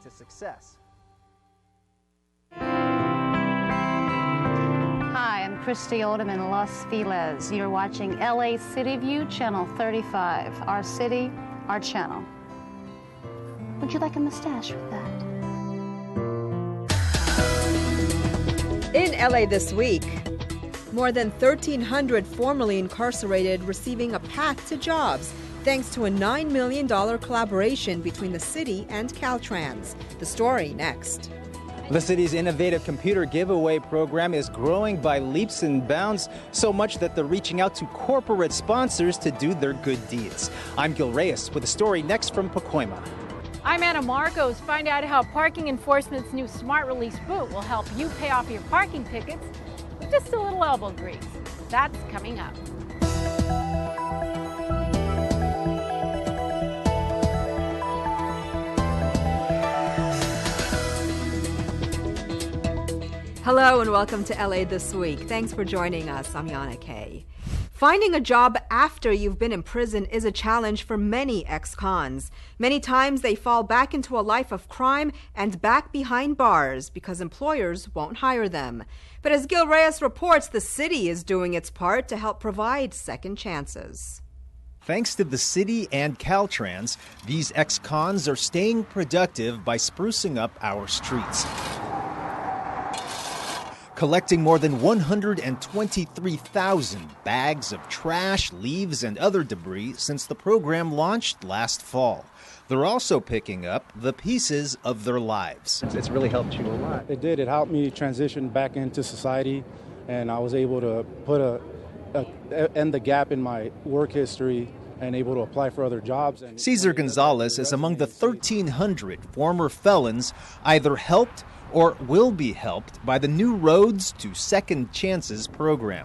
to success. Hi, I'm Christy Odom in Los Feliz. You're watching LA City View, Channel 35. Our city, our channel. Would you like a mustache with that? In LA this week, more than 1,300 formerly incarcerated receiving a path to jobs thanks to a $9 million collaboration between the city and Caltrans. The story next. The city's innovative computer giveaway program is growing by leaps and bounds, so much that they're reaching out to corporate sponsors to do their good deeds. I'm Gil Reyes with a story next from Pacoima. I'm Anna Marcos. Find out how parking enforcement's new smart release boot will help you pay off your parking tickets with just a little elbow grease. That's coming up. Hello and welcome to LA This Week. Thanks for joining us. I'm Yana Kay. Finding a job after you've been in prison is a challenge for many ex-cons. Many times they fall back into a life of crime and back behind bars because employers won't hire them. But as Gil Reyes reports, the city is doing its part to help provide second chances. Thanks to the city and Caltrans, these ex-cons are staying productive by sprucing up our streets, collecting more than 123,000 bags of trash, leaves, and other debris since the program launched last fall. They're also picking up the pieces of their lives. It's really helped you a lot. It did. It helped me transition back into society, and I was able to end the gap in my work history and able to apply for other jobs. Cesar Gonzalez is among the 1,300 former felons either helped or will be helped by the new Roads to Second Chances program.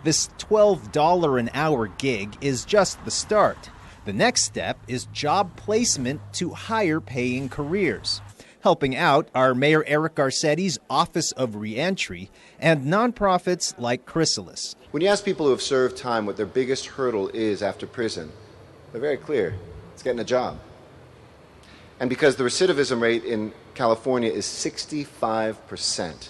This $12 an hour gig is just the start. The next step is job placement to higher paying careers. Helping out are Mayor Eric Garcetti's Office of Reentry and nonprofits like Chrysalis. When you ask people who have served time what their biggest hurdle is after prison, they're very clear. It's getting a job. And because the recidivism rate in California is 65%.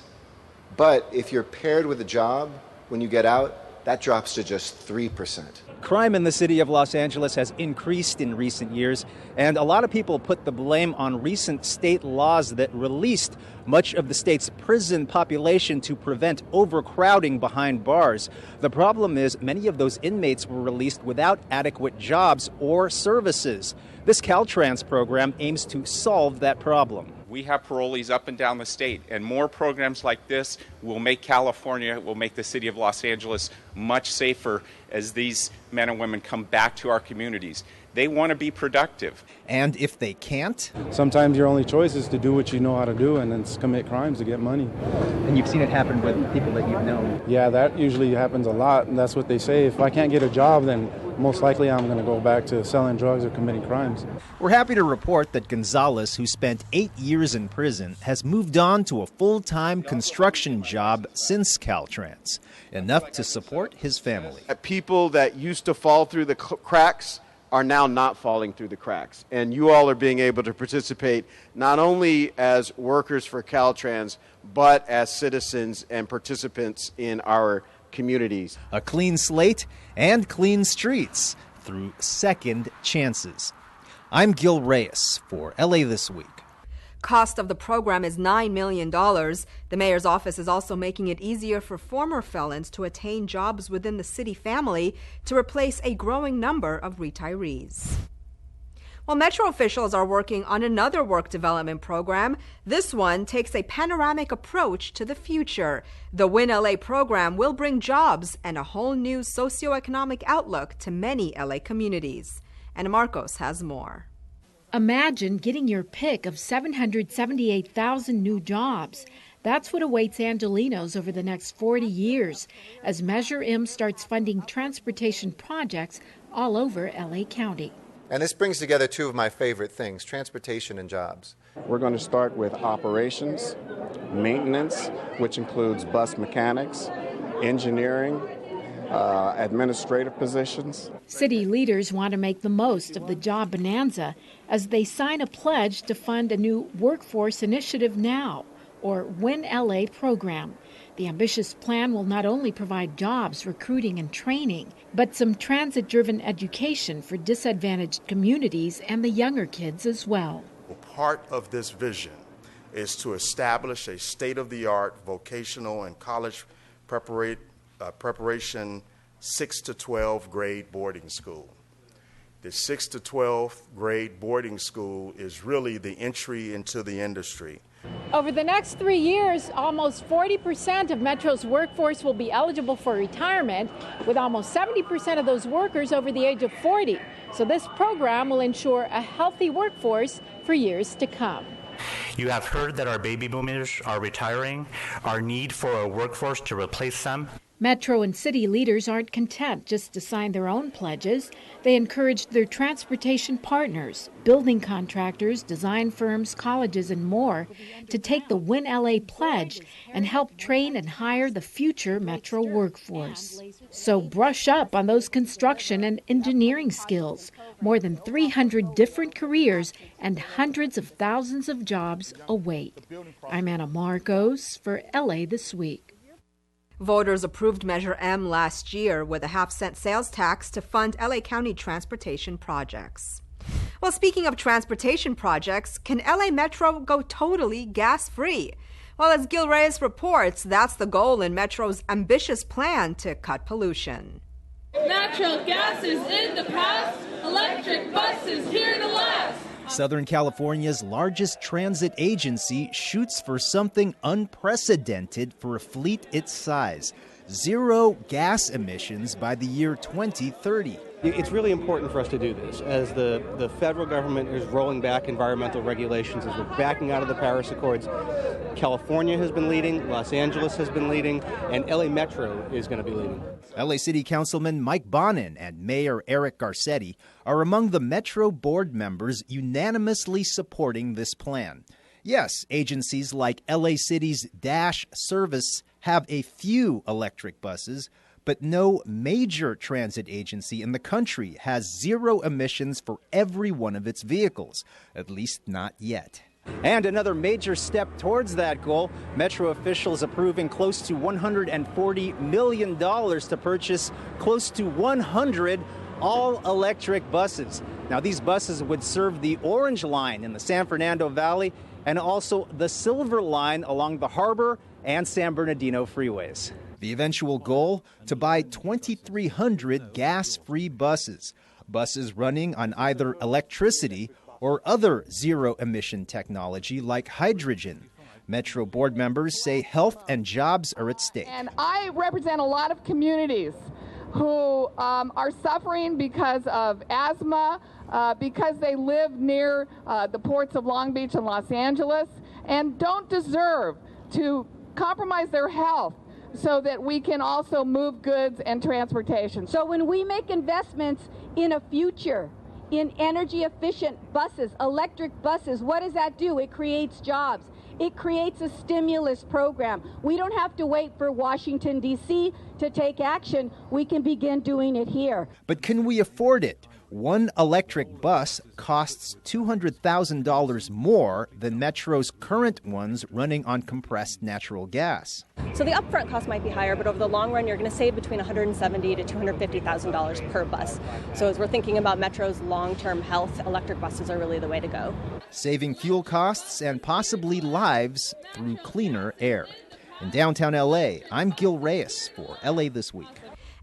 But if you're paired with a job when you get out, that drops to just 3%. Crime in the city of Los Angeles has increased in recent years, and a lot of people put the blame on recent state laws that released much of the state's prison population to prevent overcrowding behind bars. The problem is many of those inmates were released without adequate jobs or services. This Caltrans program aims to solve that problem. We have parolees up and down the state, and more programs like this will make California, will make the city of Los Angeles much safer as these men and women come back to our communities. They want to be productive. And if they can't? Sometimes your only choice is to do what you know how to do and then commit crimes to get money. And you've seen it happen with people that you've known. Yeah, that usually happens a lot, and that's what they say. If I can't get a job, then most likely I'm going to go back to selling drugs or committing crimes. We're happy to report that Gonzalez, who spent 8 years in prison, has moved on to a full-time construction job since Caltrans, enough to support his family. People that used to fall through the cracks are now not falling through the cracks. And you all are being able to participate not only as workers for Caltrans, but as citizens and participants in our communities. A clean slate and clean streets through second chances. I'm Gil Reyes for LA This Week. Cost of the program is $9 million. The mayor's office is also making it easier for former felons to attain jobs within the city family to replace a growing number of retirees. Well, Metro officials are working on another work development program. This one takes a panoramic approach to the future. The Win LA program will bring jobs and a whole new socioeconomic outlook to many LA communities. And Marcos has more. Imagine getting your pick of 778,000 new jobs. That's what awaits Angelenos over the next 40 years as Measure M starts funding transportation projects all over LA County. And this brings together two of my favorite things, transportation and jobs. We're going to start with operations, maintenance, which includes bus mechanics, engineering, administrative positions. City leaders want to make the most of the job bonanza as they sign a pledge to fund a new Workforce Initiative Now, or Win LA program. The ambitious plan will not only provide jobs, recruiting, and training, but some transit-driven education for disadvantaged communities and the younger kids as well. Part of this vision is to establish a state-of-the-art vocational and college preparation 6 to 12 grade boarding school. The 6 to 12 grade boarding school is really the entry into the industry. Over the next 3 years, almost 40% of Metro's workforce will be eligible for retirement, with almost 70% of those workers over the age of 40. So this program will ensure a healthy workforce for years to come. You have heard that our baby boomers are retiring, our need for a workforce to replace them. Metro and city leaders aren't content just to sign their own pledges. They encouraged their transportation partners, building contractors, design firms, colleges, and more to take the Win LA pledge and help train and hire the future Metro workforce. So brush up on those construction and engineering skills. More than 300 different careers and hundreds of thousands of jobs await. I'm Anna Marcos for LA This Week. Voters approved Measure M last year with a half-cent sales tax to fund LA County transportation projects. Well, speaking of transportation projects, can LA Metro go totally gas-free? Well, as Gil Reyes reports, that's the goal in Metro's ambitious plan to cut pollution. Natural gas is in the past, electric bus is here to last. Southern California's largest transit agency shoots for something unprecedented for a fleet its size: zero gas emissions by the year 2030. It's really important for us to do this as the federal government is rolling back environmental regulations, as we're backing out of the Paris Accords. California has been leading, Los Angeles has been leading, and LA Metro is going to be leading. LA City Councilman Mike Bonin and Mayor Eric Garcetti are among the Metro board members unanimously supporting this plan. Yes, agencies like LA City's Dash service have a few electric buses, but no major transit agency in the country has zero emissions for every one of its vehicles, at least not yet. And another major step towards that goal, Metro officials approving close to $140 million to purchase close to 100 all-electric buses. Now, these buses would serve the Orange Line in the San Fernando Valley and also the Silver Line along the Harbor and San Bernardino freeways. The eventual goal, to buy 2,300 gas-free buses, buses running on either electricity or other zero-emission technology like hydrogen. Metro board members say health and jobs are at stake. And I represent a lot of communities who are suffering because of asthma, because they live near the ports of Long Beach and Los Angeles, and don't deserve to compromise their health so that we can also move goods and transportation. So when we make investments in a future, in energy efficient buses, electric buses, what does that do? It creates jobs. It creates a stimulus program. We don't have to wait for Washington, D.C. to take action. We can begin doing it here. But can we afford it? One electric bus costs $200,000 more than Metro's current ones running on compressed natural gas. So the upfront cost might be higher, but over the long run, you're going to save between $170,000 to $250,000 per bus. So as we're thinking about Metro's long-term health, electric buses are really the way to go. Saving fuel costs and possibly lives through cleaner air. In downtown LA, I'm Gil Reyes for LA This Week.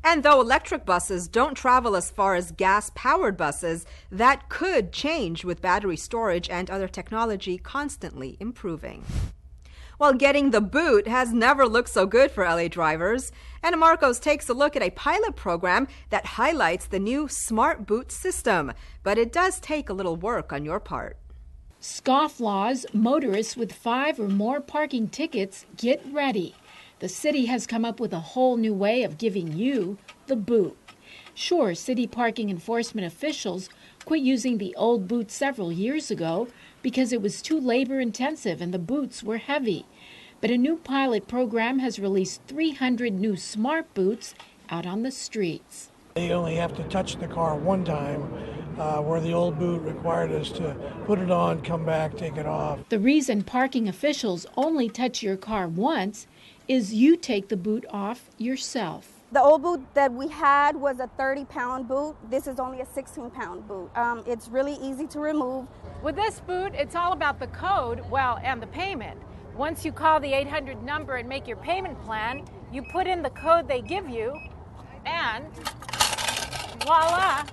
And though electric buses don't travel as far as gas-powered buses, that could change with battery storage and other technology constantly improving. Well, getting the boot has never looked so good for LA drivers. Anna Marcos takes a look at a pilot program that highlights the new Smart Boot system. But it does take a little work on your part. Scofflaws, motorists with 5 or more parking tickets, get ready. The city has come up with a whole new way of giving you the boot. Sure, city parking enforcement officials quit using the old boot several years ago because it was too labor-intensive and the boots were heavy. But a new pilot program has released 300 new smart boots out on the streets. They only have to touch the car one time, where the old boot required us to put it on, come back, take it off. The reason parking officials only touch your car once is you take the boot off yourself. The old boot that we had was a 30-pound boot. This is only a 16-pound boot. It's really easy to remove. With this boot, it's all about the code, and the payment. Once you call the 800 number and make your payment plan, you put in the code they give you, and voila,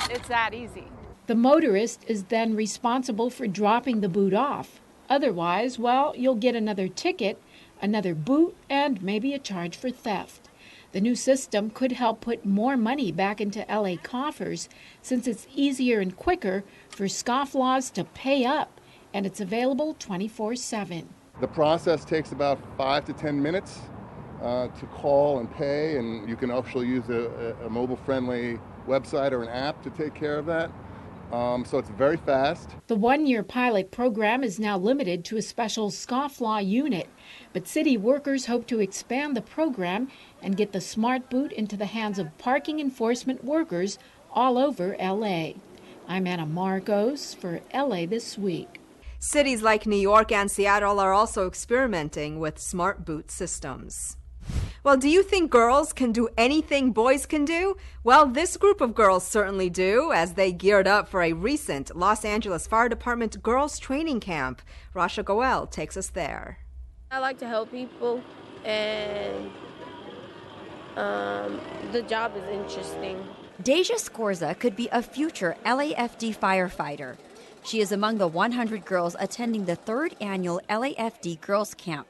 it's that easy. The motorist is then responsible for dropping the boot off. Otherwise, you'll get another ticket, another boot, and maybe a charge for theft. The new system could help put more money back into LA coffers since it's easier and quicker for scofflaws to pay up, and it's available 24/7. The process takes about 5 to 10 minutes to call and pay, and you can actually use a mobile-friendly website or an app to take care of that. So it's very fast. The one-year pilot program is now limited to a special scofflaw unit, but city workers hope to expand the program and get the smart boot into the hands of parking enforcement workers all over LA. I'm Anna Marcos for LA This Week. Cities like New York and Seattle are also experimenting with smart boot systems. Well, do you think girls can do anything boys can do? Well, this group of girls certainly do, as they geared up for a recent Los Angeles Fire Department girls training camp. Rasha Goel takes us there. I like to help people, and the job is interesting. Deja Scorza could be a future LAFD firefighter. She is among the 100 girls attending the 3rd annual LAFD Girls Camp.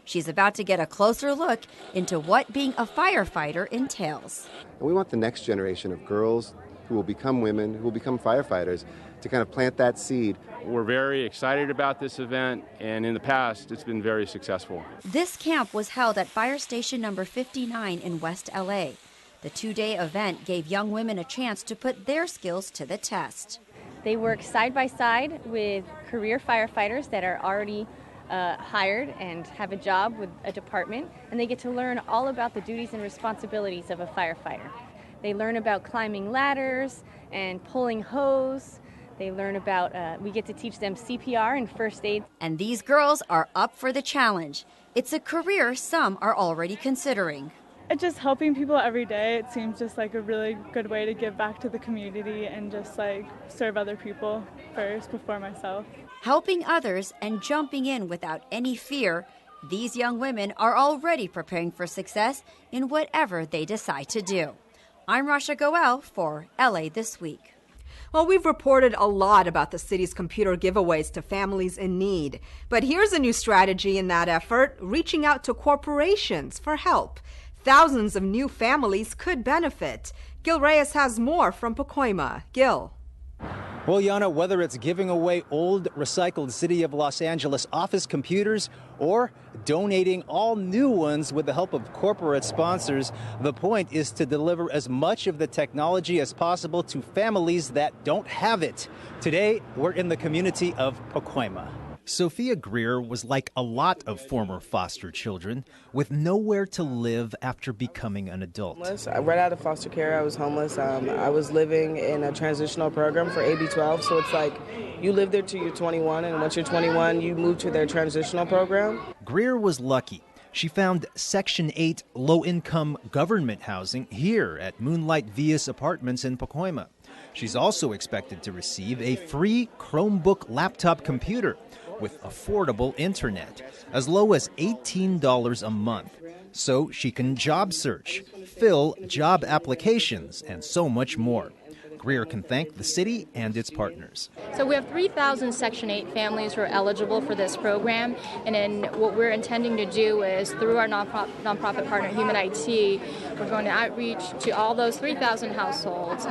She's about to get a closer look into what being a firefighter entails. And we want the next generation of girls who will become women, who will become firefighters, to kind of plant that seed. We're very excited about this event, and in the past, it's been very successful. This camp was held at Fire Station number 59 in West LA. The 2-day event gave young women a chance to put their skills to the test. They work side by side with career firefighters that are already hired and have a job with a department, and they get to learn all about the duties and responsibilities of a firefighter. They learn about climbing ladders and pulling hose. They learn about, we get to teach them CPR and first aid. And these girls are up for the challenge. It's a career some are already considering. Just helping people every day, it seems just like a really good way to give back to the community and just like serve other people first before myself. Helping others and jumping in without any fear, these young women are already preparing for success in whatever they decide to do. I'm Rasha Goel for LA This Week. Well, we've reported a lot about the city's computer giveaways to families in need. But here's a new strategy in that effort, reaching out to corporations for help. Thousands of new families could benefit. Gil Reyes has more from Pacoima. Gil. Well, Yana, whether it's giving away old recycled City of Los Angeles office computers or donating all new ones with the help of corporate sponsors, the point is to deliver as much of the technology as possible to families that don't have it. Today, we're in the community of Pacoima. Sophia Greer was like a lot of former foster children, with nowhere to live after becoming an adult. Right out of foster care, I was homeless. I was living in a transitional program for AB 12, so it's like you live there till you're 21, and once you're 21, you move to their transitional program. Greer was lucky. She found Section 8 low-income government housing here at Moonlight Vias Apartments in Pacoima. She's also expected to receive a free Chromebook laptop computer with affordable internet, as low as $18 a month, so she can job search, fill job applications, and so much more. Greer can thank the city and its partners. So we have 3,000 Section 8 families who are eligible for this program, and then what we're intending to do is, through our nonprofit partner, Human IT, we're going to outreach to all those 3,000 households,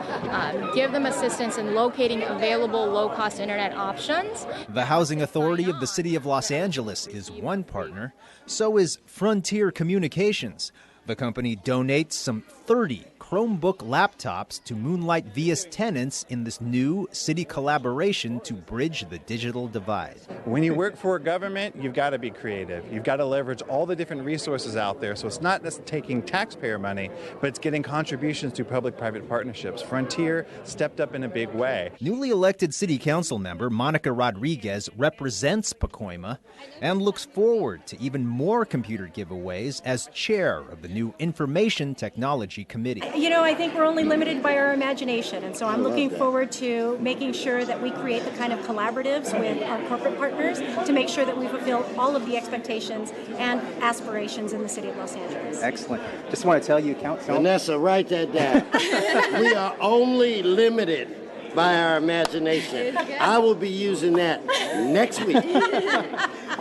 give them assistance in locating available low-cost internet options. The Housing Authority of the City of Los Angeles is one partner, so is Frontier Communications. The company donates some 30 Chromebook laptops to moonlight via tenants in this new city collaboration to bridge the digital divide. When you work for a government, you've got to be creative. You've got to leverage all the different resources out there. So it's not just taking taxpayer money, but it's getting contributions through public-private partnerships. Frontier stepped up in a big way. Newly elected city council member Monica Rodriguez represents Pacoima and looks forward to even more computer giveaways as chair of the new Information Technology Committee. You know, I think we're only limited by our imagination, and so I'm looking forward to making sure that we create the kind of collaboratives with our corporate partners to make sure that we fulfill all of the expectations and aspirations in the city of Los Angeles. Excellent. Just want to tell you, Council. Vanessa, write that down. We are only limited by our imagination. I will be using that next week.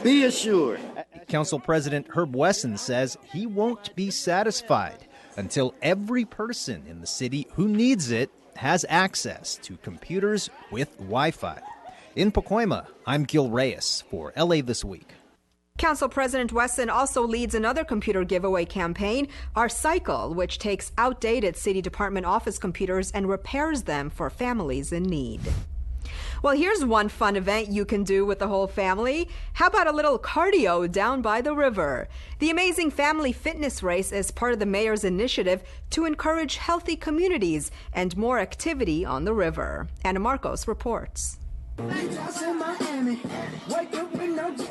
Be assured. Council President Herb Wesson says he won't be satisfied until every person in the city who needs it has access to computers with Wi-Fi. In Pacoima, I'm Gil Reyes for LA This Week. Council President Wesson also leads another computer giveaway campaign, Our Cycle, which takes outdated city department office computers and repairs them for families in need. Well, here's one fun event you can do with the whole family. How about a little cardio down by the river? The Amazing Family Fitness Race is part of the mayor's initiative to encourage healthy communities and more activity on the river. Anna Marcos reports.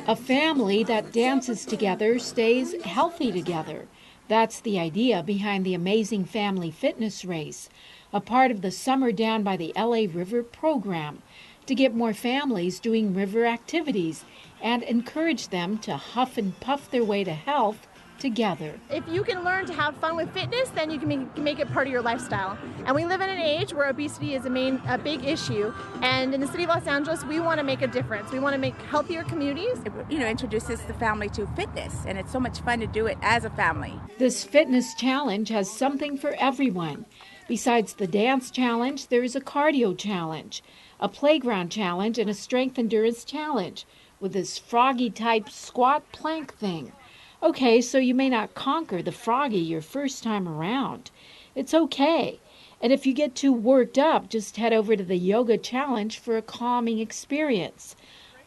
A family that dances together stays healthy together. That's the idea behind the Amazing Family Fitness Race, a part of the Summer Down by the LA River program, to get more families doing river activities and encourage them to huff and puff their way to health together. If you can learn to have fun with fitness, then you can make it part of your lifestyle. And we live in an age where obesity is a big issue. And in the city of Los Angeles, we want to make a difference. We want to make healthier communities. You know, introduces the family to fitness, and it's so much fun to do it as a family. This fitness challenge has something for everyone. Besides the dance challenge, there is a cardio challenge, a playground challenge, and a strength endurance challenge with this froggy-type squat plank thing. Okay, so you may not conquer the froggy your first time around. It's okay. And if you get too worked up, just head over to the yoga challenge for a calming experience.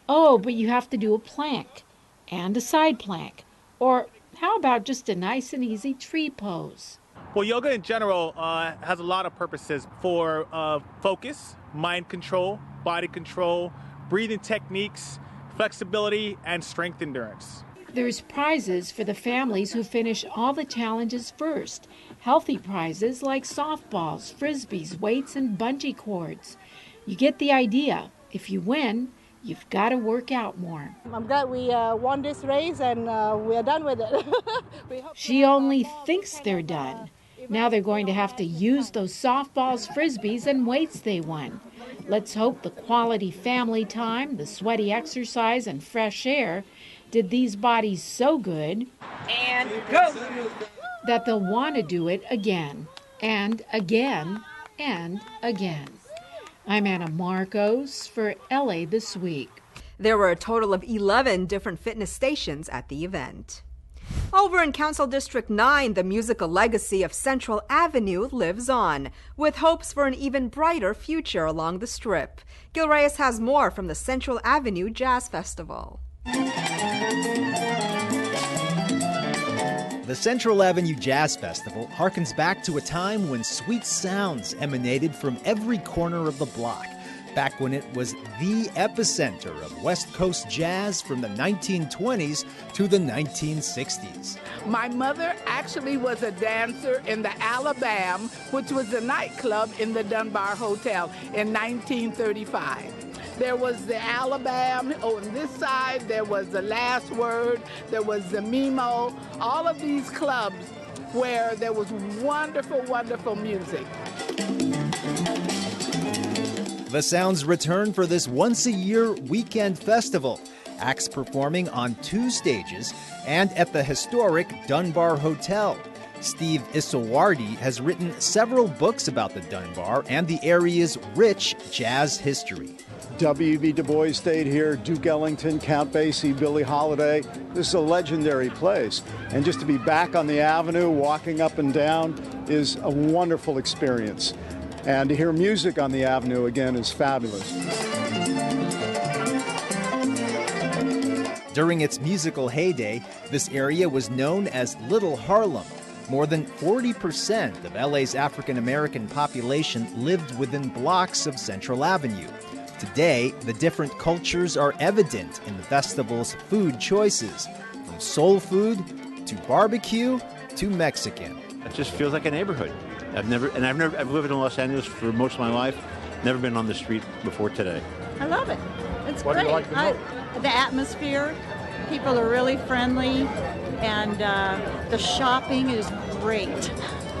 Oh, but you have to do a plank and a side plank. Or how about just a nice and easy tree pose? Well, yoga in general has a lot of purposes for focus, mind control, body control, breathing techniques, flexibility, and strength endurance. There's prizes for the families who finish all the challenges first. Healthy prizes like softballs, frisbees, weights, and bungee cords. You get the idea. If you win, you've got to work out more. I'm glad we won this race and we are done with it. She only thinks they're done. Now they're going to have to use those softballs, frisbees, and weights they won. Let's hope the quality family time, the sweaty exercise, and fresh air did these bodies so good and go that they'll want to do it again and again and again. I'm Anna Marcos for LA This Week. There were a total of 11 different fitness stations at the event. Over in Council District 9, the musical legacy of Central Avenue lives on, with hopes for an even brighter future along the Strip. Gil Reyes has more from the Central Avenue Jazz Festival. The Central Avenue Jazz Festival harkens back to a time when sweet sounds emanated from every corner of the block, back when it was the epicenter of West Coast jazz from the 1920s to the 1960s. My mother actually was a dancer in the Alabama, which was a nightclub in the Dunbar Hotel in 1935. There was the Alabama, on this side there was the Last Word, there was the Mimo, all of these clubs where there was wonderful, wonderful music. The sounds return for this once-a-year weekend festival. Acts performing on 2 stages and at the historic Dunbar Hotel. Steve Isowardi has written several books about the Dunbar and the area's rich jazz history. W.B. Du Bois stayed here, Duke Ellington, Count Basie, Billie Holiday. This is a legendary place. And just to be back on the avenue, walking up and down, is a wonderful experience. And to hear music on the Avenue again is fabulous. During its musical heyday, this area was known as Little Harlem. More than 40% of LA's African American population lived within blocks of Central Avenue. Today, the different cultures are evident in the festival's food choices, from soul food to barbecue to Mexican. It just feels like a neighborhood. I've lived in Los Angeles for most of my life. Never been on the street before today. I love it. It's What do great. you like the most? The atmosphere. People are really friendly, and the shopping is great.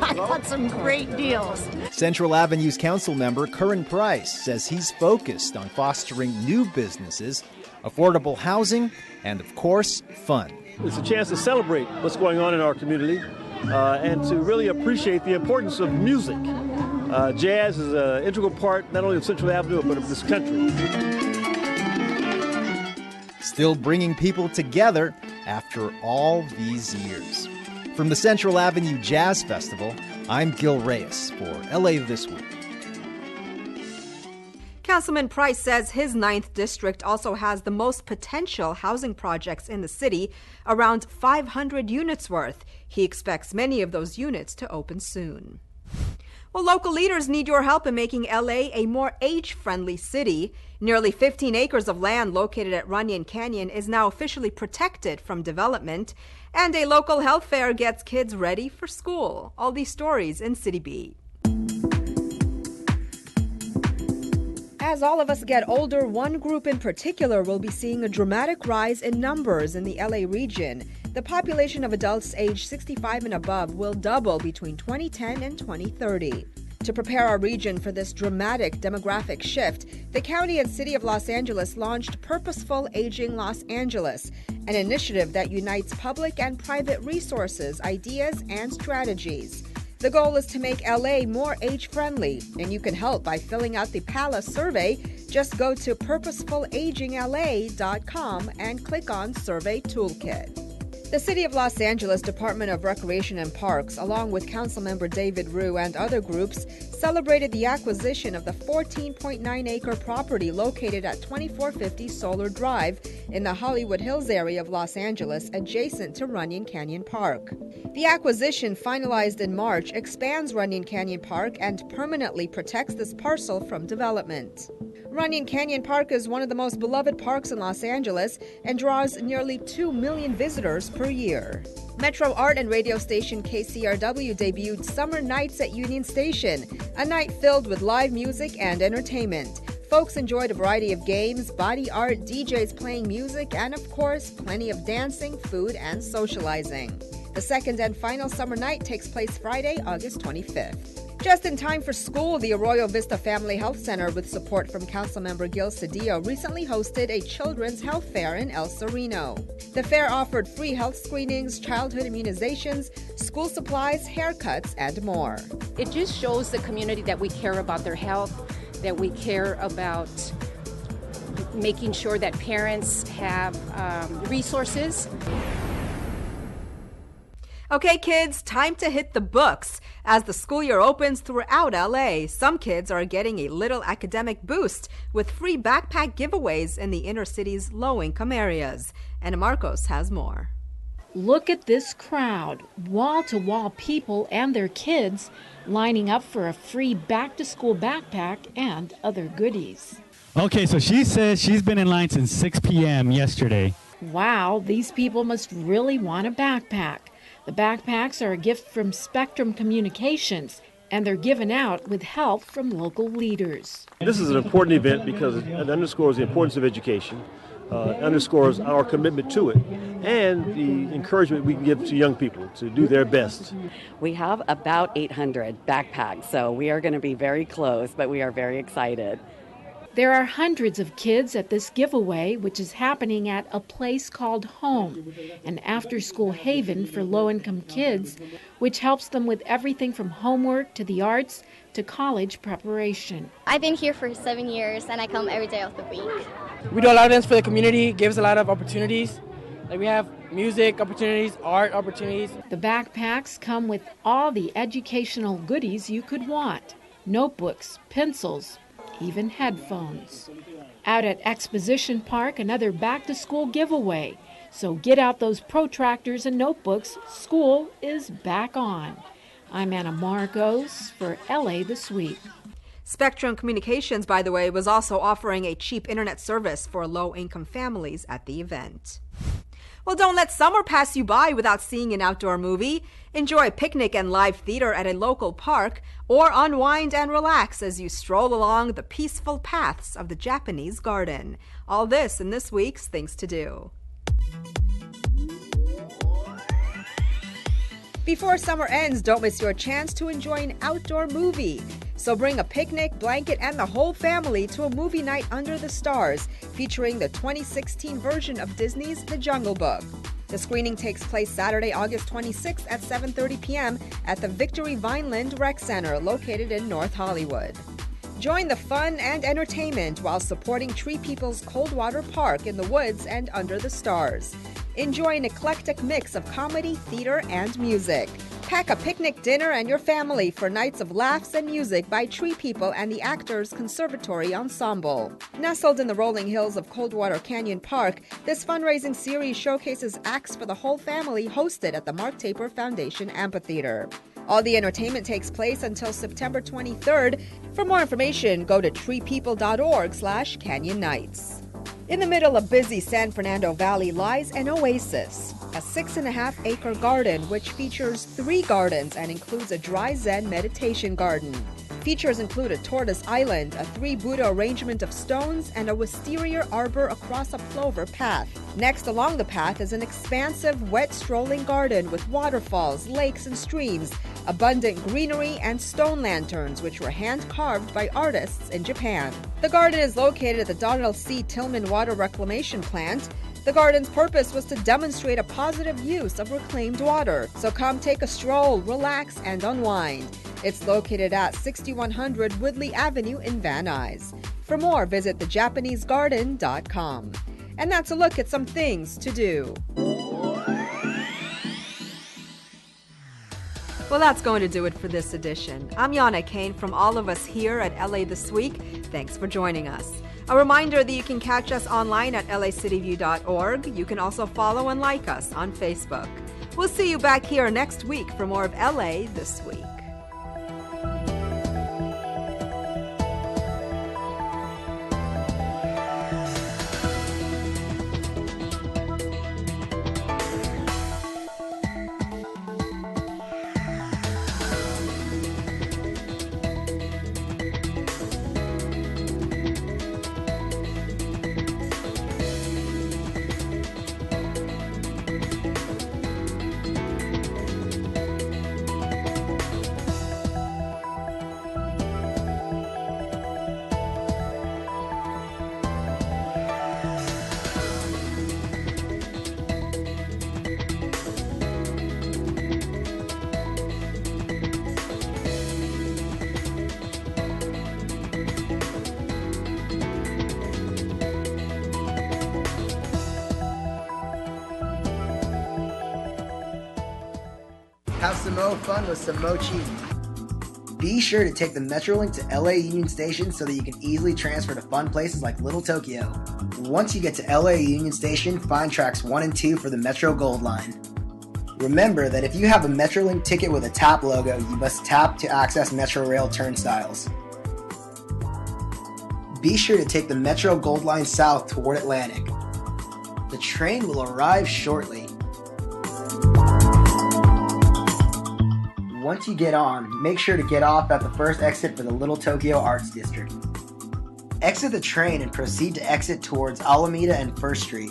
I got some great deals. Central Avenue's council member Curran Price says he's focused on fostering new businesses, affordable housing, and of course, fun. It's a chance to celebrate what's going on in our community and to really appreciate the importance of music. Jazz is an integral part not only of Central Avenue but of this country. Still bringing people together after all these years. From the Central Avenue Jazz Festival, I'm Gil Reyes for LA This Week. Councilman Price says his 9th district also has the most potential housing projects in the city, around 500 units worth. He expects many of those units to open soon. Well, local leaders need your help in making LA a more age-friendly city. Nearly 15 acres of land located at Runyon Canyon is now officially protected from development, and a local health fair gets kids ready for school. All these stories in City Beat. As all of us get older, one group in particular will be seeing a dramatic rise in numbers in the LA region. The population of adults aged 65 and above will double between 2010 and 2030. To prepare our region for this dramatic demographic shift, the County and City of Los Angeles launched Purposeful Aging Los Angeles, an initiative that unites public and private resources, ideas, and strategies. The goal is to make LA more age-friendly, and you can help by filling out the Palace survey. Just go to purposefulagingla.com and click on Survey Toolkit. The City of Los Angeles Department of Recreation and Parks, along with Councilmember David Rue and other groups, celebrated the acquisition of the 14.9-acre property located at 2450 Solar Drive in the Hollywood Hills area of Los Angeles, adjacent to Runyon Canyon Park. The acquisition, finalized in March, expands Runyon Canyon Park and permanently protects this parcel from development. Runyon Canyon Park is one of the most beloved parks in Los Angeles and draws nearly 2 million visitors per year. Metro art and radio station KCRW debuted Summer Nights at Union Station, a night filled with live music and entertainment. Folks enjoyed a variety of games, body art, DJs playing music, and of course, plenty of dancing, food, and socializing. The second and final summer night takes place Friday, August 25th. Just in time for school, the Arroyo Vista Family Health Center, with support from Councilmember Gil Cedillo, recently hosted a children's health fair in El Sereno. The fair offered free health screenings, childhood immunizations, school supplies, haircuts, and more. It just shows the community that we care about their health, that we care about making sure that parents have resources. Okay, kids, time to hit the books. As the school year opens throughout LA, some kids are getting a little academic boost with free backpack giveaways in the inner city's low-income areas. Ana Marcos has more. Look at this crowd, wall-to-wall people and their kids lining up for a free back-to-school backpack and other goodies. Okay, so she says she's been in line since 6 p.m. yesterday. Wow, these people must really want a backpack. The backpacks are a gift from Spectrum Communications, and they're given out with help from local leaders. This is an important event because it underscores the importance of education, underscores our commitment to it, and the encouragement we can give to young people to do their best. We have about 800 backpacks, so we are going to be very close, but we are very excited. There are hundreds of kids at this giveaway, which is happening at a place called Home, an after-school haven for low-income kids, which helps them with everything from homework to the arts to college preparation. I've been here for 7 years, and I come every day of the week. We do a lot of things for the community, gives a lot of opportunities, Like we have music opportunities, art opportunities. The backpacks come with all the educational goodies you could want. Notebooks, pencils, even headphones. Out at Exposition Park, another back-to-school giveaway. So get out those protractors and notebooks. School is back on. I'm Anna Margos for LA This Week. Spectrum Communications, by the way, was also offering a cheap internet service for low-income families at the event. Well, don't let summer pass you by without seeing an outdoor movie. Enjoy a picnic and live theater at a local park, or unwind and relax as you stroll along the peaceful paths of the Japanese garden. All this in this week's Things to Do. Before summer ends, don't miss your chance to enjoy an outdoor movie. So bring a picnic, blanket, and the whole family to a movie night under the stars, featuring the 2016 version of Disney's The Jungle Book. The screening takes place Saturday, August 26th at 7:30 p.m. at the Victory Vineland Rec Center, located in North Hollywood. Join the fun and entertainment while supporting Tree People's Coldwater Park in the woods and under the stars. Enjoy an eclectic mix of comedy, theater, and music. Pack a picnic dinner and your family for nights of laughs and music by Tree People and the Actors Conservatory Ensemble. Nestled in the rolling hills of Coldwater Canyon Park, this fundraising series showcases acts for the whole family hosted at the Mark Taper Foundation Amphitheater. All the entertainment takes place until September 23rd. For more information, go to treepeople.org/Canyon Nights. In the middle of busy San Fernando Valley lies an oasis, a 6.5-acre garden which features 3 gardens and includes a dry Zen meditation garden. Features include a tortoise island, a 3 Buddha arrangement of stones, and a wisteria arbor across a plover path. Next along the path is an expansive, wet strolling garden with waterfalls, lakes, and streams, abundant greenery, and stone lanterns which were hand-carved by artists in Japan. The garden is located at the Donald C. Tillman Water Reclamation Plant. The garden's purpose was to demonstrate a positive use of reclaimed water. So come take a stroll, relax, and unwind. It's located at 6100 Woodley Avenue in Van Nuys. For more, visit thejapanesegarden.com. And that's a look at some things to do. Well, that's going to do it for this edition. I'm Yana Kane from all of us here at LA This Week. Thanks for joining us. A reminder that you can catch us online at lacityview.org. You can also follow and like us on Facebook. We'll see you back here next week for more of LA This Week. Have some more fun with some mochi. Be sure to take the Metrolink to LA Union Station so that you can easily transfer to fun places like Little Tokyo. Once you get to LA Union Station, find tracks 1 and 2 for the Metro Gold Line. Remember that if you have a Metrolink ticket with a TAP logo, you must tap to access Metro Rail turnstiles. Be sure to take the Metro Gold Line south toward Atlantic. The train will arrive shortly. Once you get on, make sure to get off at the first exit for the Little Tokyo Arts District. Exit the train and proceed to exit towards Alameda and 1st Street.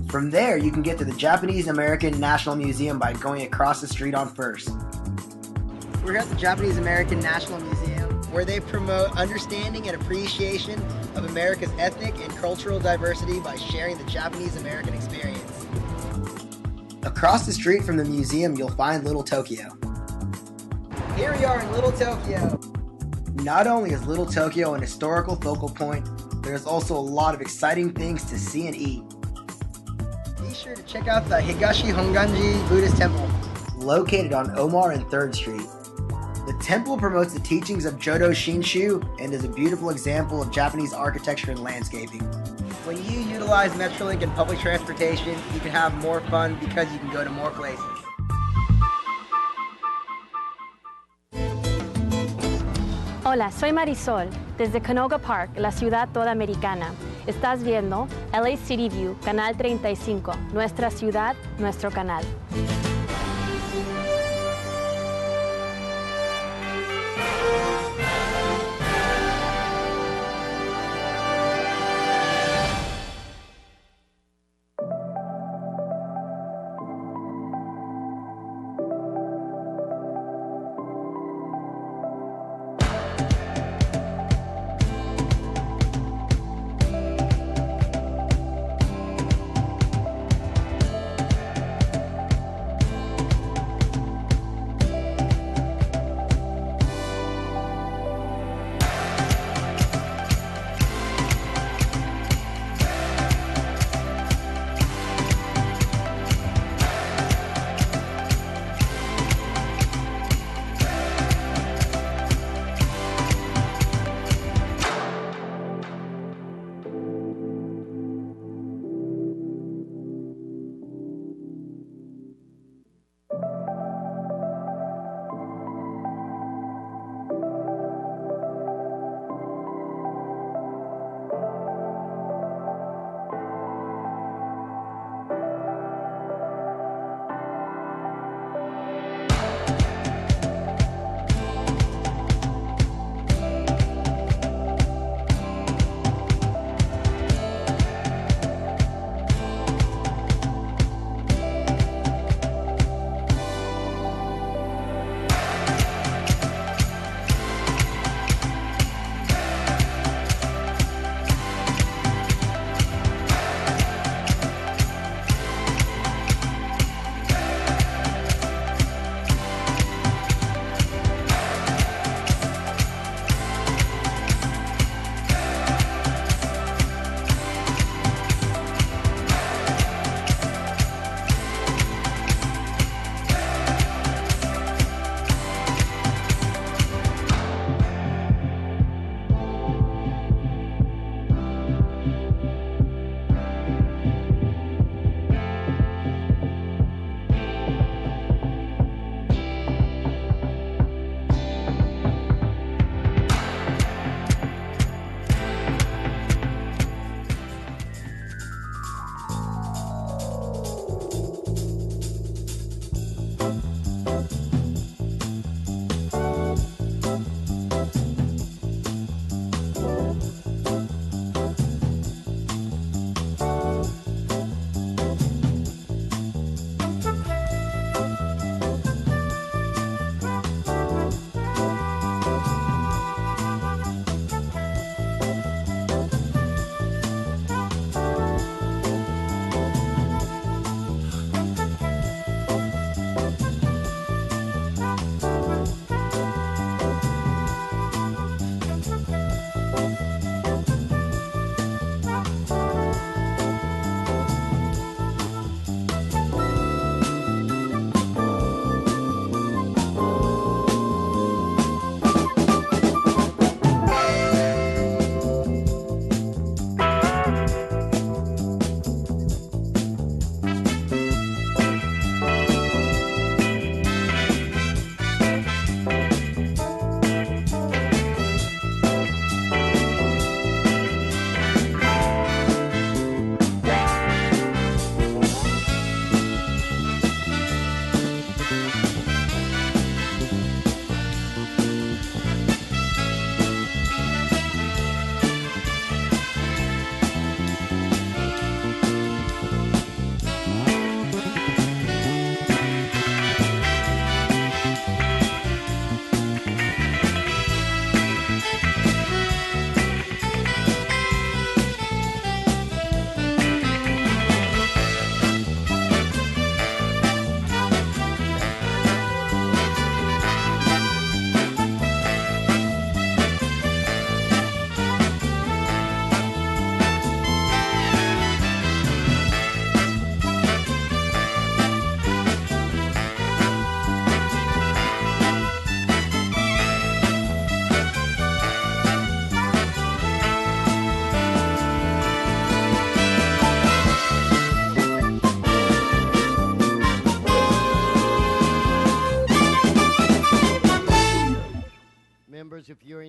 From there, you can get to the Japanese American National Museum by going across the street on 1st. We're at the Japanese American National Museum, where they promote understanding and appreciation of America's ethnic and cultural diversity by sharing the Japanese American experience. Across the street from the museum, you'll find Little Tokyo. Here we are in Little Tokyo. Not only is Little Tokyo an historical focal point, there's also a lot of exciting things to see and eat. be sure to check out the Higashi Honganji Buddhist Temple. Located on Omar and 3rd Street. The temple promotes the teachings of Jodo Shinshu and is a beautiful example of Japanese architecture and landscaping. When you utilize Metrolink and public transportation, you can have more fun because you can go to more places. Hola, soy Marisol, desde Canoga Park, la ciudad toda americana. Estás viendo LA City View, Canal 35, nuestra ciudad, nuestro canal.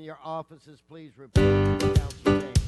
your offices, please report to council chamber.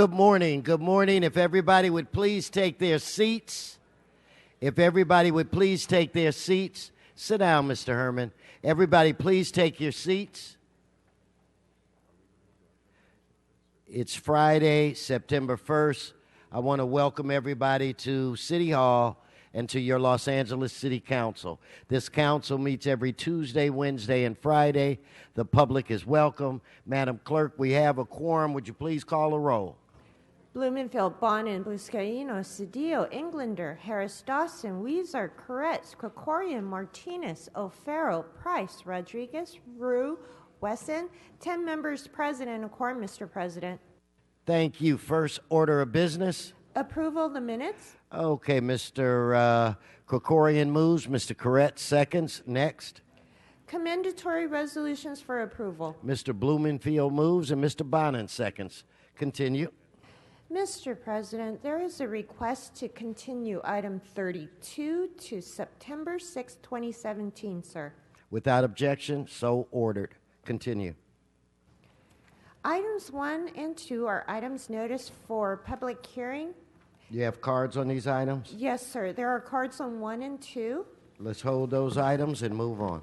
Good morning. Good morning. If everybody would please take their seats. If everybody would please take their seats. Sit down, Mr. Herman. Everybody, please take your seats. It's Friday, September 1st. I want to welcome everybody to City Hall and to your Los Angeles City Council. This council meets every Tuesday, Wednesday, and Friday. The public is welcome. Madam Clerk, we have a quorum. Would you please call a roll? Blumenfield, Bonin, Buscaino, Cedillo, Englander, Harris, Dawson, Weezer, Koretz, Krikorian, Martinez, O'Farrell, Price, Rodriguez, Rue, Wesson. 10 members present and a quorum, Mr. President. Thank you. First order of business. Approval of the minutes. Okay, Mr. Krikorian moves. Mr. Koretz seconds. Next. Commendatory resolutions for approval. Mr. Blumenfield moves and Mr. Bonin seconds. Continue. Mr. President, there is a request to continue item 32 to September 6, 2017, sir. Without objection, so ordered. Continue. Items 1 and 2 are items noticed for public hearing. You have cards on these items? Yes, sir. There are cards on 1 and 2. Let's hold those items and move on.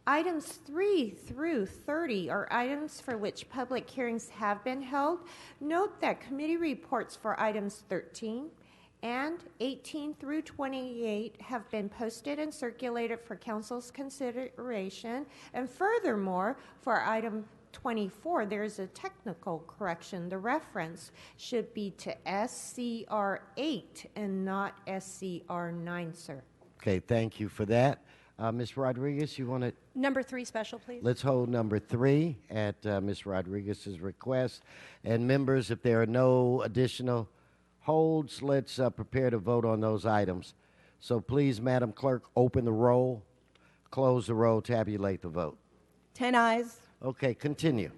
Items 3 through 30 are items for which public hearings have been held. Note that committee reports for items 13 and 18 through 28 have been posted and circulated for council's consideration. And furthermore, for item 24, there is a technical correction. The reference should be to SCR 8 and not SCR 9, sir. Okay, thank you for that. Ms. Rodriguez, you want to? Number 3 special, please. Let's hold number 3 at Ms. Rodriguez's request. And members, if there are no additional holds, let's prepare to vote on those items. So please, Madam Clerk, open the roll, close the roll, tabulate the vote. 10 ayes. Okay, continue.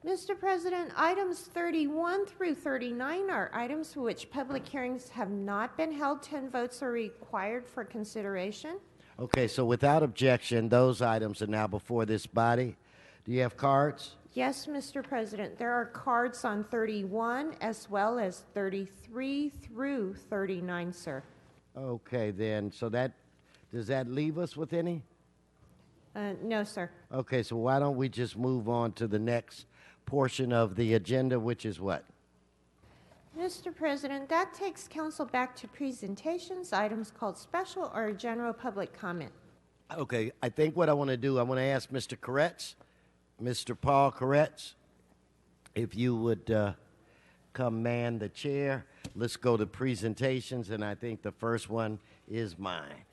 Mr. President, items 31 through 39 are items for which public hearings have not been held. 10 votes are required for consideration. Okay, so without objection, those items are now before this body. Do you have cards? Yes, Mr. President. There are cards on 31 as well as 33 through 39, sir. Okay, then, so does that leave us with any? No, sir. Okay, so why don't we just move on to the next portion of the agenda, which is what? Mr. President, that takes council back to presentations, items called special or general public comment. Okay, I think what I want to do, I want to ask Mr. Koretz, Mr. Paul Koretz, if you would come man the chair. Let's go to presentations, and I think the first one is mine.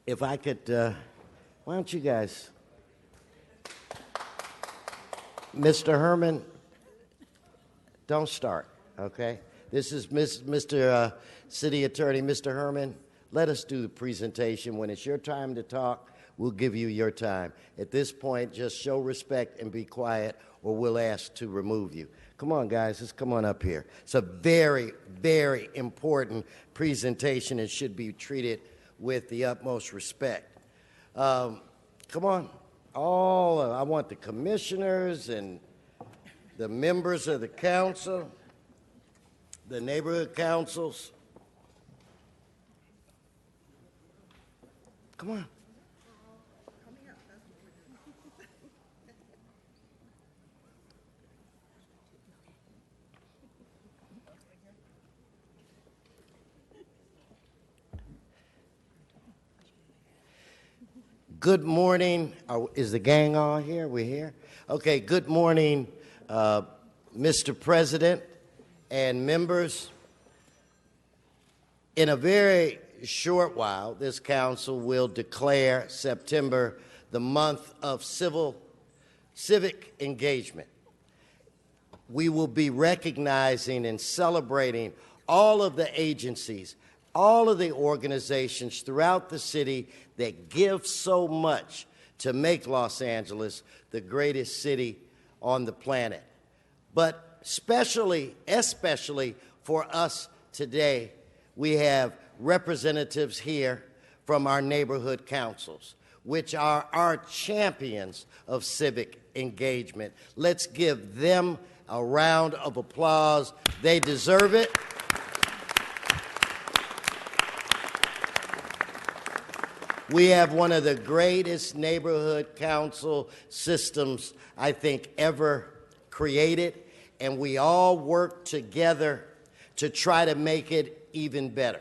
If I could, why don't you guys, Mr. Herman, don't start, okay? This is Mr. City Attorney, Mr. Herman. Let us do the presentation. When it's your time to talk, we'll give you your time. At this point, just show respect and be quiet, or we'll ask to remove you. Come on, guys, let's come on up here. It's a very, very important presentation and should be treated with the utmost respect. Come on. I want the commissioners and the members of the council, the neighborhood councils. Come on. Good morning. Is the gang on here? We're here? Okay, good morning, Mr. President and members. In a very short while, this council will declare September the month of civic engagement. We will be recognizing and celebrating all of the agencies, all of the organizations throughout the city that give so much to make Los Angeles the greatest city on the planet. But especially for us today, we have representatives here from our neighborhood councils, which are our champions of civic engagement. Let's give them a round of applause. They deserve it. We have one of the greatest neighborhood council systems, I think, ever created, and we all work together to try to make it even better.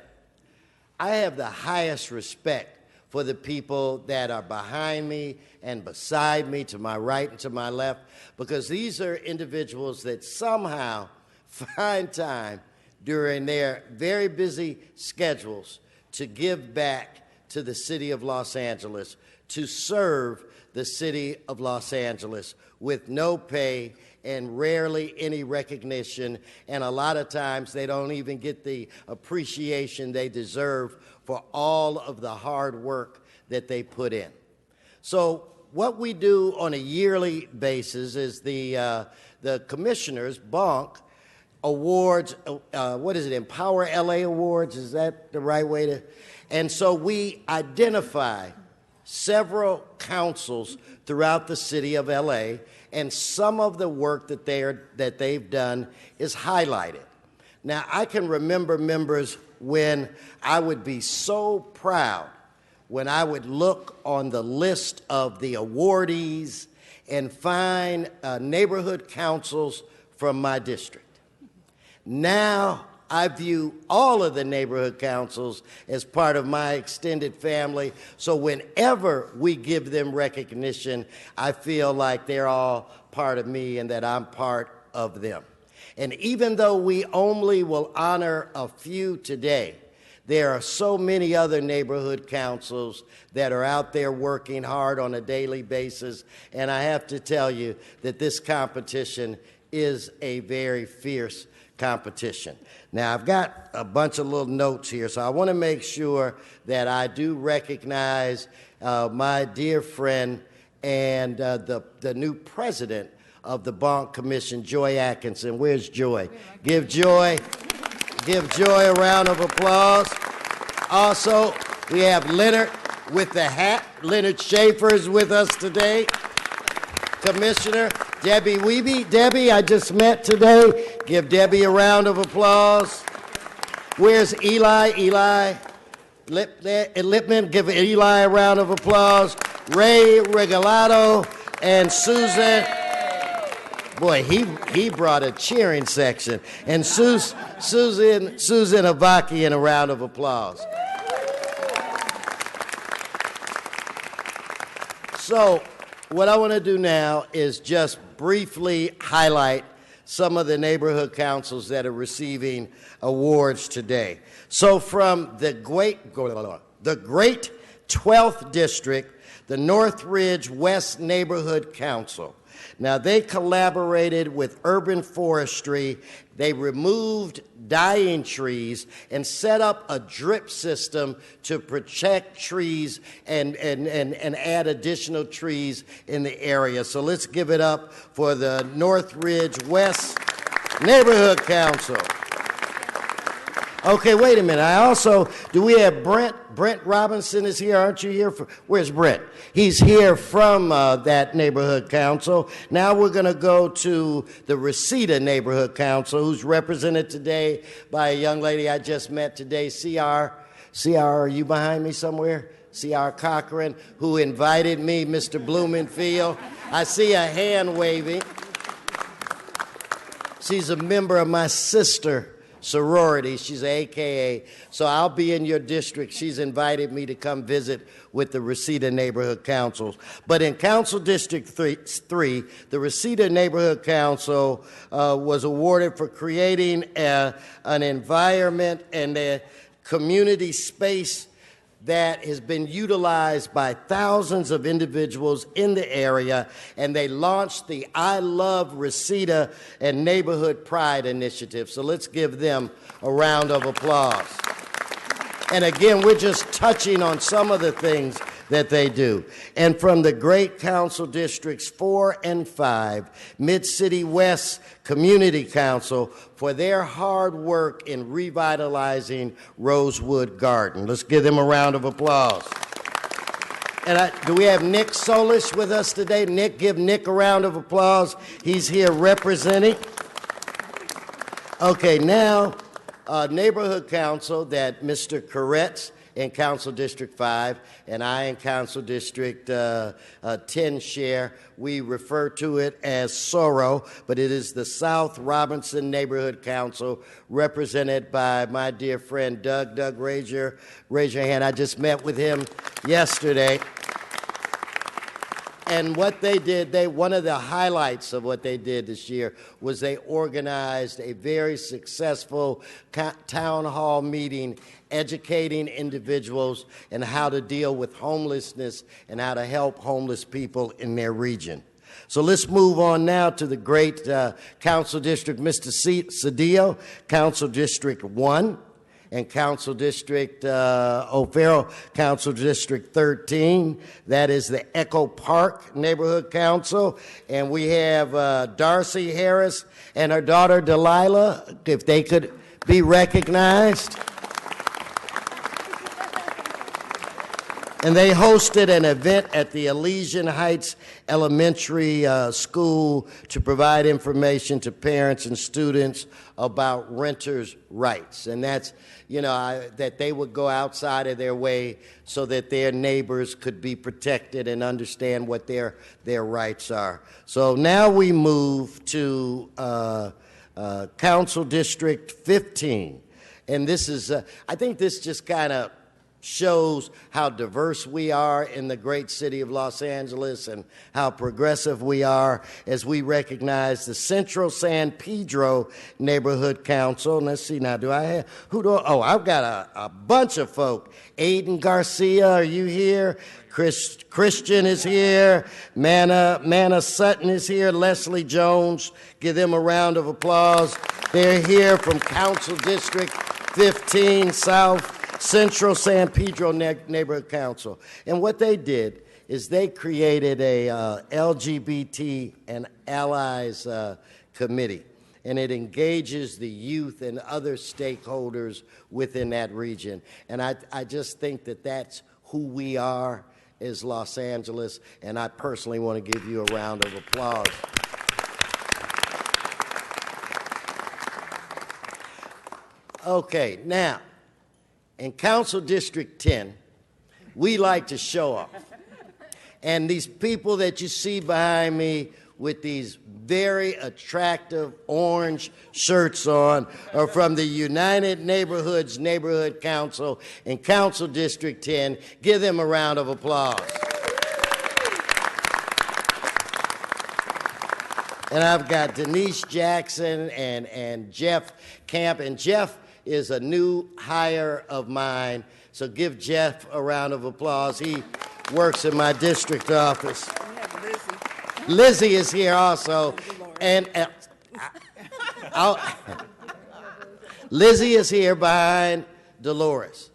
I have the highest respect for the people that are behind me and beside me, to my right and to my left, because these are individuals that somehow find time during their very busy schedules to give back to the city of Los Angeles, to serve the city of Los Angeles with no pay and rarely any recognition, and a lot of times they don't even get the appreciation they deserve for all of the hard work that they put in. So what we do on a yearly basis is the commissioners, BONC, awards, what is it, Empower LA Awards, is that the right way to? And so we identify several councils throughout the city of LA, and some of the work that they've done is highlighted. Now, I can remember members when I would be so proud when I would look on the list of the awardees and find neighborhood councils from my district. Now, I view all of the neighborhood councils as part of my extended family, so whenever we give them recognition, I feel like they're all part of me and that I'm part of them. And even though we only will honor a few today, there are so many other neighborhood councils that are out there working hard on a daily basis, and I have to tell you that this competition is a very fierce competition. Now, I've got a bunch of little notes here, so I want to make sure that I do recognize my dear friend and the new president of the BONC Commission, Joy Atkinson. Where's Joy? Give Joy a round of applause. Also, we have Leonard with the hat. Leonard Schaefer is with us today. Commissioner Debbie Wiebe. Debbie, I just met today. Give Debbie a round of applause. Where's Eli? Eli Lipman. Give Eli a round of applause. Ray Regalado and Susan. Boy, he brought a cheering section. And Susan Avakian, a round of applause. So what I want to do now is just briefly highlight some of the neighborhood councils that are receiving awards today. So from the great 12th District, the Northridge West Neighborhood Council. Now, they collaborated with urban forestry. They removed dying trees and set up a drip system to protect trees and add additional trees in the area. So let's give it up for the Northridge West Neighborhood Council. Okay, wait a minute. Do we have Brent? Brent Robinson is here. Aren't you here? Where's Brent? He's here from that neighborhood council. Now we're going to go to the Reseda Neighborhood Council, who's represented today by a young lady I just met today, CR, are you behind me somewhere? CR Cochran, who invited me, Mr. Blumenfield. I see a hand waving. She's a member of my sister sorority. She's an AKA. So I'll be in your district. She's invited me to come visit with the Reseda Neighborhood Councils. But in Council District 3, the Reseda Neighborhood Council was awarded for creating an environment and a community space that has been utilized by thousands of individuals in the area, and they launched the I Love Reseda and Neighborhood Pride initiative. So let's give them a round of applause. And again, we're just touching on some of the things that they do. And from the great council districts 4 and 5, Mid-City West Community Council, for their hard work in revitalizing Rosewood Garden. Let's give them a round of applause. And do we have Nick Solish with us today? Nick, give Nick a round of applause. He's here representing. Okay, now, neighborhood council that Mr. Koretz in Council District 5, and I in Council District 10 share. We refer to it as SORO, but it is the South Robinson Neighborhood Council, represented by my dear friend Doug. Doug, raise your hand. I just met with him yesterday. And what they did, one of the highlights of what they did this year was they organized a very successful town hall meeting educating individuals in how to deal with homelessness and how to help homeless people in their region. So let's move on now to the great Council District, Mr. Cedillo, Council District 1. And Council District O'Farrell, Council District 13. That is the Echo Park Neighborhood Council. And we have Darcy Harris and her daughter Delilah, if they could be recognized. And they hosted an event at the Elysian Heights Elementary School to provide information to parents and students about renters' rights. And that's, that they would go outside of their way so that their neighbors could be protected and understand what their rights are. So now we move to Council District 15. And this is, I think this just kind of shows how diverse we are in the great city of Los Angeles and how progressive we are as we recognize the Central San Pedro Neighborhood Council. And let's see now, I've got a bunch of folk. Aiden Garcia, are you here? Christian is here. Manna Sutton is here. Leslie Jones, give them a round of applause. They're here from Council District 15 South. Central San Pedro Neighborhood Council. And what they did is they created a LGBT and allies committee. And it engages the youth and other stakeholders within that region. And I just think that that's who we are as Los Angeles. And I personally want to give you a round of applause. Okay, now, in Council District 10, we like to show off. And these people that you see behind me with these very attractive orange shirts on are from the United Neighborhoods Neighborhood Council in Council District 10. Give them a round of applause. And I've got Denise Jackson and Jeff Camp. And Jeff is a new hire of mine, so give Jeff a round of applause. He works in my district office. Lizzie is here also, and Lizzie is here behind Dolores,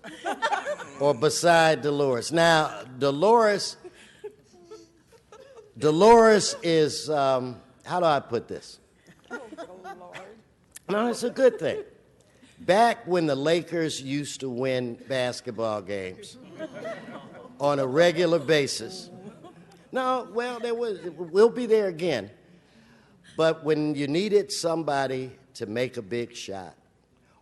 or beside Dolores. Now, Dolores is, how do I put this? No, it's a good thing. Back when the Lakers used to win basketball games on a regular basis. No, well, we'll be there again. But when you needed somebody to make a big shot,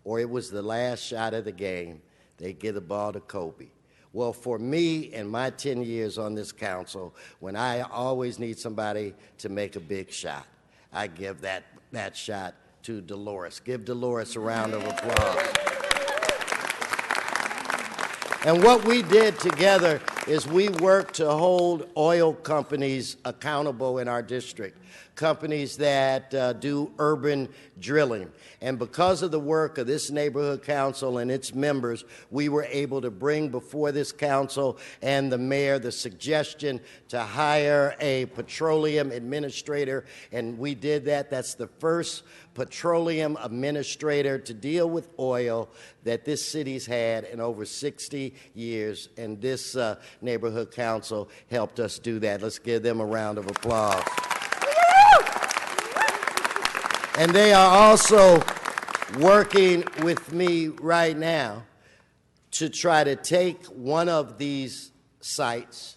or it was the last shot of the game, they'd give the ball to Kobe. Well, for me and my 10 years on this council, when I always need somebody to make a big shot, I give that shot to Dolores. Give Dolores a round of applause. And what we did together is we worked to hold oil companies accountable in our district, companies that do urban drilling. And because of the work of this neighborhood council and its members, we were able to bring before this council and the mayor the suggestion to hire a petroleum administrator, and we did that. That's the first petroleum administrator to deal with oil that this city's had in over 60 years, and this neighborhood council helped us do that. Let's give them a round of applause. And they are also working with me right now to try to take one of these sites.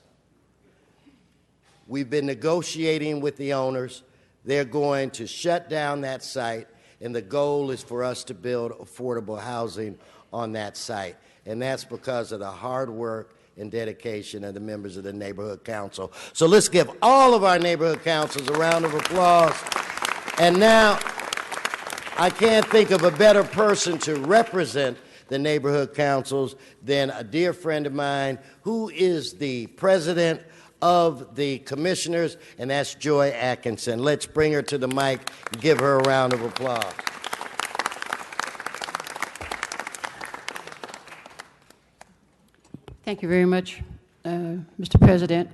We've been negotiating with the owners. They're going to shut down that site, and the goal is for us to build affordable housing on that site. And that's because of the hard work and dedication of the members of the neighborhood council. So let's give all of our neighborhood councils a round of applause. And now, I can't think of a better person to represent the neighborhood councils than a dear friend of mine who is the president of the commissioners, and that's Joy Atkinson. Let's bring her to the mic and give her a round of applause. Thank you very much, Mr. President,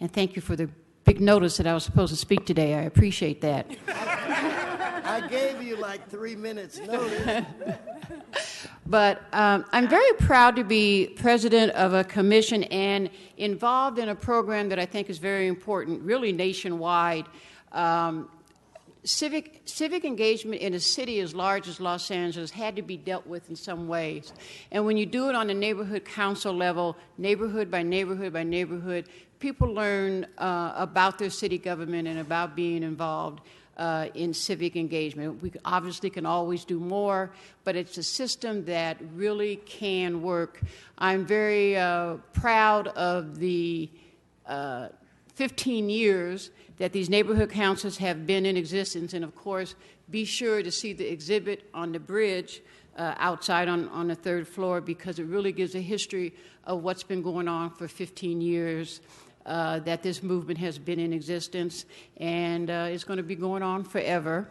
and thank you for the big notice that I was supposed to speak today. I appreciate that. I gave you like 3 minutes notice. But I'm very proud to be president of a commission and involved in a program that I think is very important, really nationwide. Civic engagement in a city as large as Los Angeles had to be dealt with in some ways. And when you do it on a neighborhood council level, neighborhood by neighborhood by neighborhood, people learn about their city government and about being involved in civic engagement. We obviously can always do more, but it's a system that really can work. I'm very proud of the 15 years that these neighborhood councils have been in existence, and of course, be sure to see the exhibit on the bridge outside on the third floor, because it really gives a history of what's been going on for 15 years that this movement has been in existence, and it's going to be going on forever.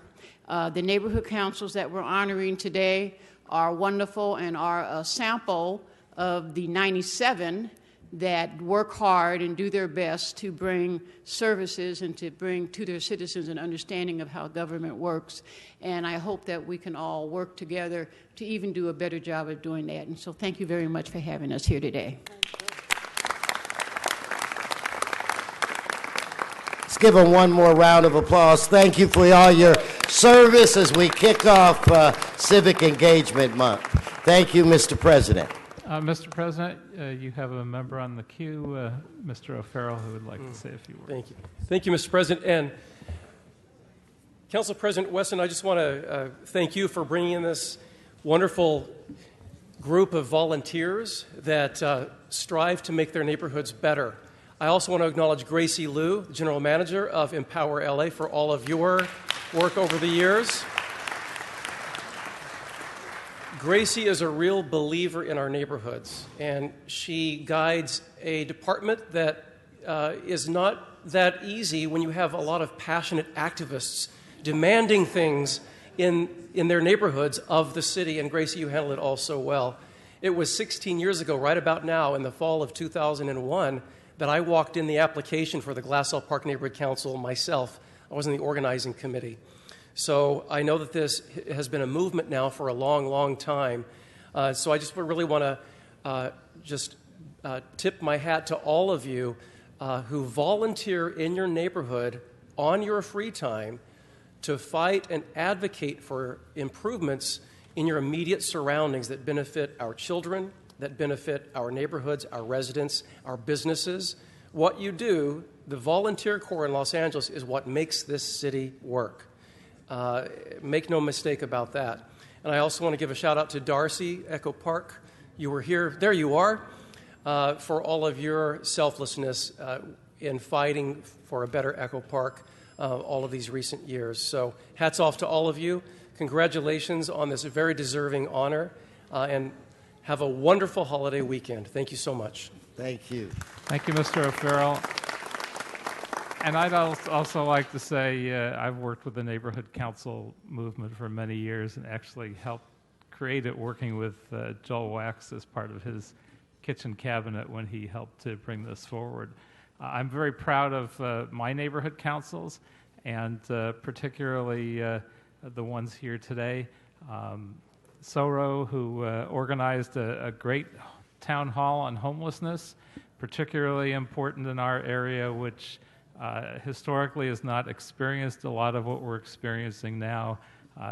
The neighborhood councils that we're honoring today are wonderful and are a sample of the 97 that work hard and do their best to bring services and to bring to their citizens an understanding of how government works. And I hope that we can all work together to even do a better job of doing that. And so thank you very much for having us here today. Let's give them one more round of applause. Thank you for all your service as we kick off Civic Engagement Month. Thank you, Mr. President. Mr. President, you have a member on the queue, Mr. O'Farrell, who would like to say a few words. Thank you. Thank you, Mr. President. And Council President Weston, I just want to thank you for bringing in this wonderful group of volunteers that strive to make their neighborhoods better. I also want to acknowledge Gracie Liu, the General Manager of Empower LA, for all of your work over the years. Gracie is a real believer in our neighborhoods, and she guides a department that is not that easy when you have a lot of passionate activists demanding things in their neighborhoods of the city, and Gracie, you handle it all so well. It was 16 years ago, right about now, in the fall of 2001, that I walked in the application for the Glassell Park Neighborhood Council myself. I was in the organizing committee. So I know that this has been a movement now for a long, long time. So I just really want to tip my hat to all of you who volunteer in your neighborhood on your free time to fight and advocate for improvements in your immediate surroundings that benefit our children, that benefit our neighborhoods, our residents, our businesses. What you do, the volunteer corps in Los Angeles, is what makes this city work. Make no mistake about that. And I also want to give a shout out to Darcy, Echo Park. You were here, there you are, for all of your selflessness in fighting for a better Echo Park all of these recent years. So hats off to all of you. Congratulations on this very deserving honor, and have a wonderful holiday weekend. Thank you so much. Thank you. Thank you, Mr. O'Farrell. And I'd also like to say I've worked with the neighborhood council movement for many years and actually helped create it working with Joel Wax as part of his kitchen cabinet when he helped to bring this forward. I'm very proud of my neighborhood councils, and particularly the ones here today. Soro, who organized a great town hall on homelessness, particularly important in our area, which historically has not experienced a lot of what we're experiencing now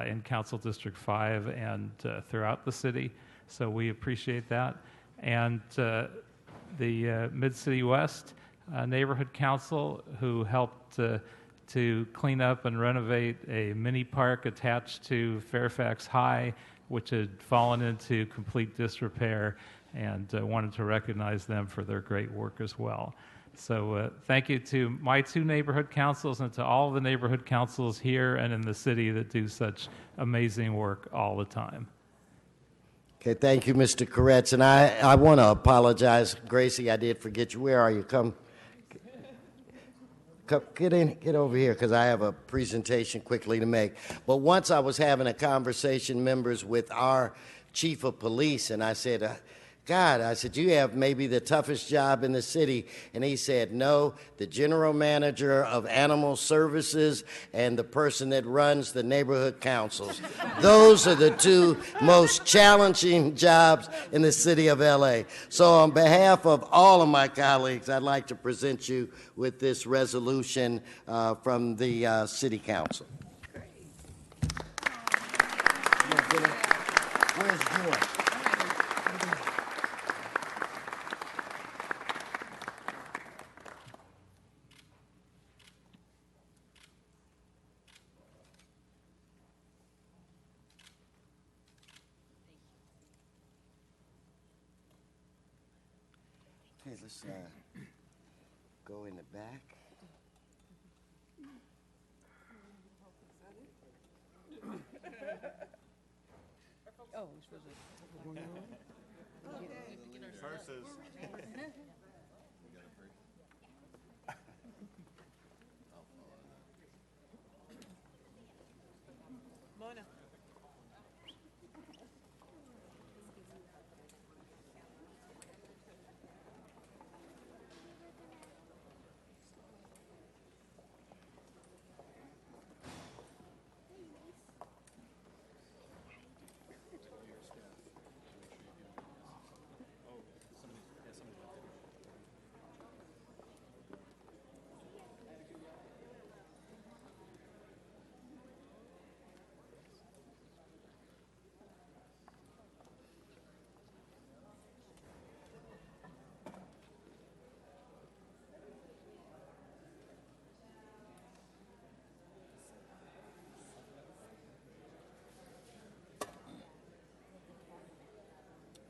in Council District 5 and throughout the city. So we appreciate that. And the Mid-City West Neighborhood Council, who helped to clean up and renovate a mini park attached to Fairfax High, which had fallen into complete disrepair, and wanted to recognize them for their great work as well. So thank you to my two neighborhood councils and to all the neighborhood councils here and in the city that do such amazing work all the time. Okay, thank you, Mr. Koretz. And I want to apologize. Gracie, I did forget you. Where are you? Come. Get over here, because I have a presentation quickly to make. But once I was having a conversation, members, with our chief of police, and I said, God, I said, you have maybe the toughest job in the city. And he said, no, the general manager of animal services and the person that runs the neighborhood councils. Those are the two most challenging jobs in the city of LA. So on behalf of all of my colleagues, I'd like to present you with this resolution from the city council. Where's George? Okay, let's go in the back. Oh, we're supposed to. Versus. Mona.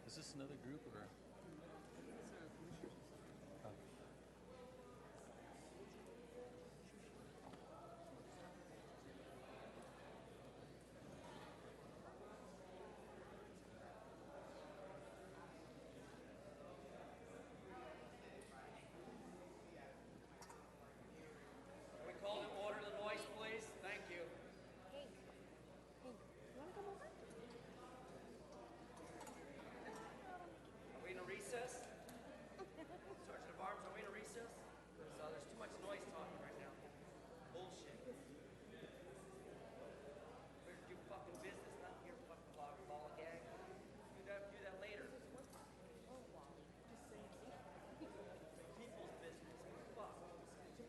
Is this another group or? We call to order the noise, please. Thank you. Hank, you want to come over? Are we in a recess? Sergeant of Arms, are we in a recess? Because there's too much noise talking right now. Bullshit. We're to do fucking business, not here fucking ball gag. Do that later. People's business. Fuck. $200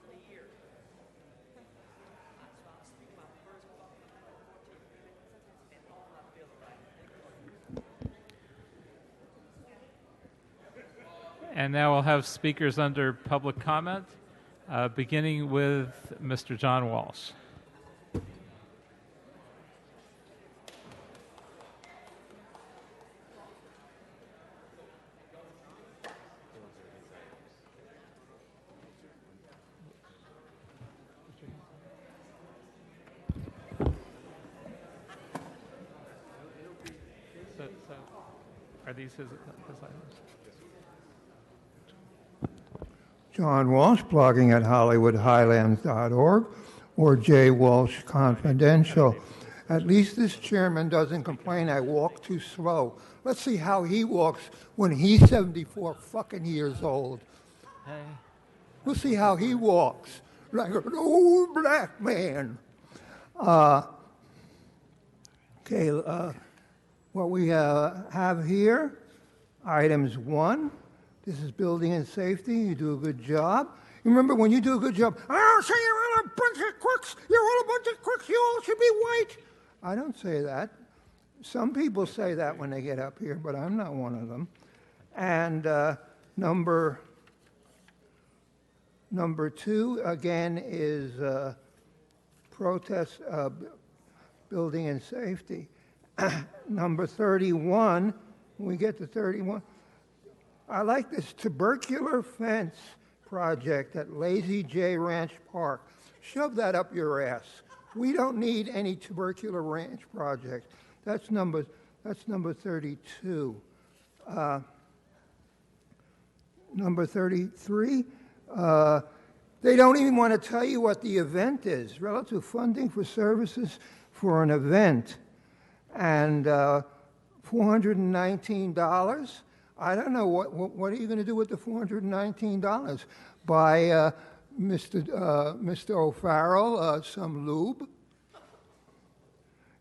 a year. And now we'll have speakers under public comment, beginning with Mr. John Walsh. So are these his items? John Walsh, blogging at HollywoodHighlands.org or J. Walsh Confidential. At least this chairman doesn't complain I walk too slow. Let's see how he walks when he's 74 fucking years old. Hey. We'll see how he walks like an old black man. What we have here, items 1. This is building and safety. You do a good job. You remember when you do a good job, I don't say you're all a bunch of crooks. You're all a bunch of crooks. You all should be white. I don't say that. Some people say that when they get up here, but I'm not one of them. And number 2, again, is protest building and safety. Number 31, when we get to 31, I like this tubercular fence project at Lazy J Ranch Park. Shove that up your ass. We don't need any tubercular ranch project. That's number 32. Number 33, they don't even want to tell you what the event is. Relative funding for services for an event. And $419. I don't know, what are you going to do with the $419? Buy Mr. O'Farrell some lube?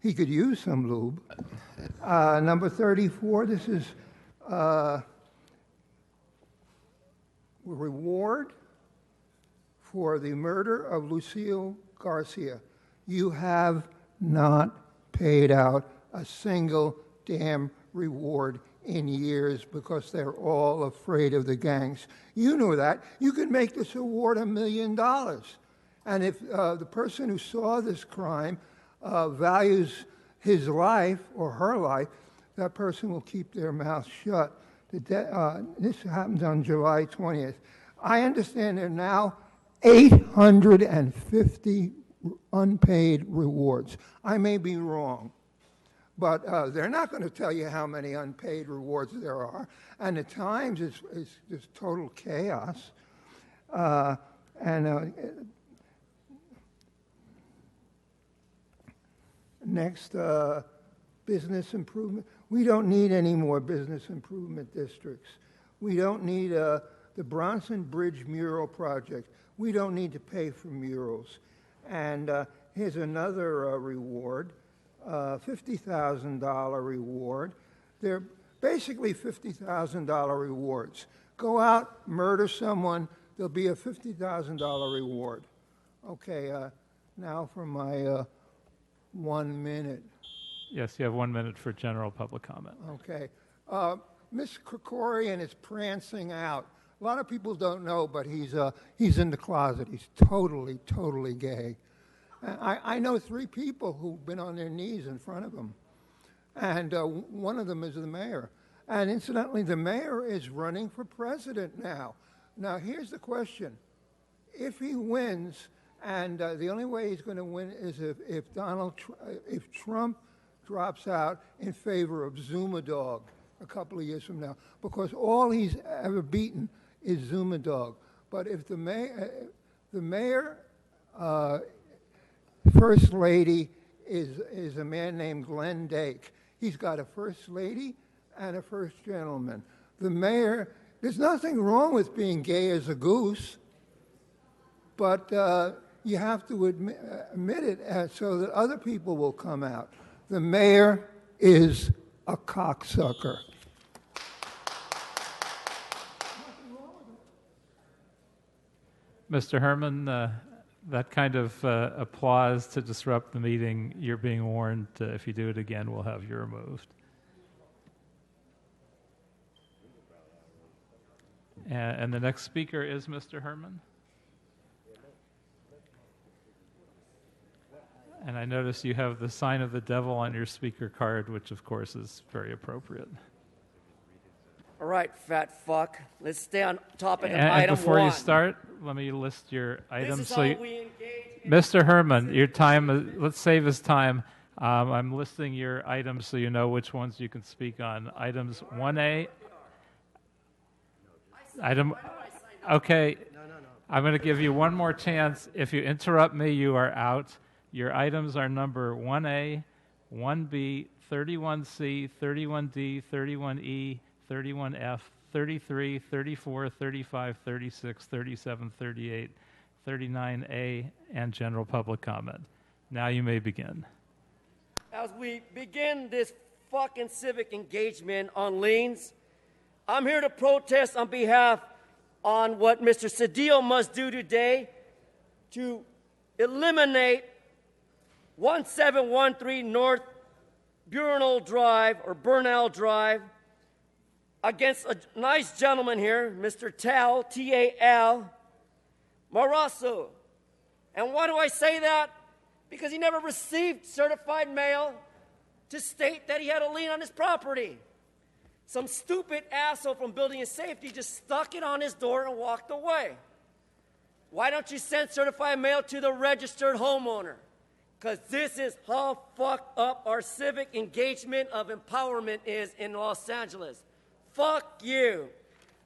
He could use some lube. Number 34, this is reward for the murder of Lucille Garcia. You have not paid out a single damn reward in years because they're all afraid of the gangs. You know that. You could make this award $1 million. And if the person who saw this crime values his life or her life, that person will keep their mouth shut. This happens on July 20th. I understand there are now 850 unpaid rewards. I may be wrong, but they're not going to tell you how many unpaid rewards there are. And at times it's just total chaos. Next, business improvement. We don't need any more business improvement districts. We don't need the Bronson Bridge mural project. We don't need to pay for murals. And here's another reward, $50,000 reward. They're basically $50,000 rewards. Go out, murder someone, there'll be a $50,000 reward. Okay, now for my 1 minute. Yes, you have 1 minute for general public comment. Okay. Miss Krikorian is prancing out. A lot of people don't know, but he's in the closet. He's totally, totally gay. I know 3 people who've been on their knees in front of him. And one of them is the mayor. And incidentally, the mayor is running for president now. Now, here's the question. If he wins, and the only way he's going to win is if Trump drops out in favor of Zumadog a couple of years from now, because all he's ever beaten is Zumadog. But if the mayor first lady is a man named Glenn Dake. He's got a first lady and a first gentleman. The mayor, there's nothing wrong with being gay as a goose, but you have to admit it so that other people will come out. The mayor is a cocksucker. Mr. Herman, that kind of applause to disrupt the meeting, you're being warned if you do it again, we'll have you removed. And the next speaker is Mr. Herman. And I notice you have the sign of the devil on your speaker card, which of course is very appropriate. All right, fat fuck. Let's stay on topic of And item before 1. you start, let me list your items. This is how we engage. Mr. Herman, your time. Let's save his time. I'm listing your items so you know which ones you can speak on. Items 1A. Item. Okay. I'm going to give you one more chance. If you interrupt me, you are out. Your items are number 1A, 1B, 31C, 31D, 31E, 31F, 33, 34, 35, 36, 37, 38, 39A, and general public comment. Now you may begin. As we begin this fucking civic engagement on liens, I'm here to protest on behalf on what Mr. Cedillo must do today to eliminate 1713 North Burnell Drive against a nice gentleman here, Mr. Tal, T-A-L, Marasso. And why do I say that? Because he never received certified mail to state that he had a lien on his property. Some stupid asshole from Building and Safety just stuck it on his door and walked away. Why don't you send certified mail to the registered homeowner? Because this is how fucked up our civic engagement of empowerment is in Los Angeles. fuck you.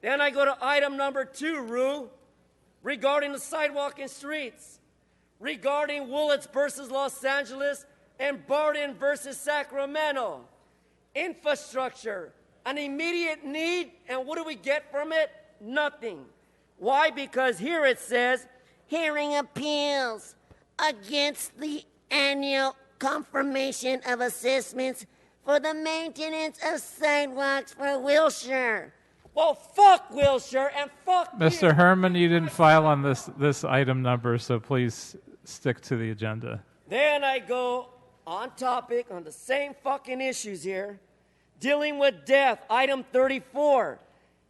Then I go to item number 2, Rue, regarding the sidewalk and streets, regarding Willits versus Los Angeles and Barden versus Sacramento. Infrastructure, an immediate need, and what do we get from it? Nothing. Why? Because here it says, hearing appeals against the annual confirmation of assessments for the maintenance of sidewalks for Wilshire. Well, fuck Wilshire and fuck Mr. you. Herman, you didn't file on this item number, so please stick to the agenda. Then I go on topic on the same fucking issues here. Dealing with death, item 34.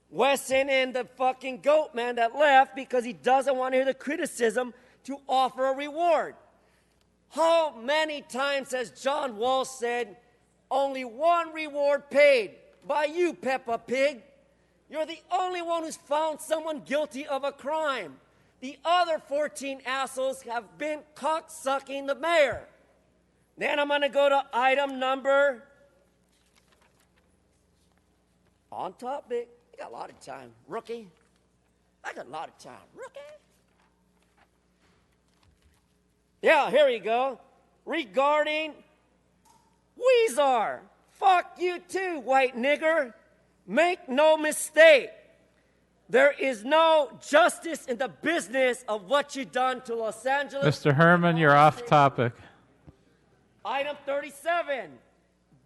Wesson and the fucking goat man that left because he doesn't want to hear the criticism to offer a reward. How many times has John Walsh said, only one reward paid by you, Peppa Pig? You're the only one who's found someone guilty of a crime. The other 14 assholes have been cocksucking the mayor. Then I'm going to go to item number... On topic. I got a lot of time, rookie. I got a lot of time, rookie. Yeah, here we go. Regarding Weezer. Fuck you too, white nigger. Make no mistake. There is no justice in the business of what you done to Los Angeles. Mr. Herman, you're off topic. Item 37.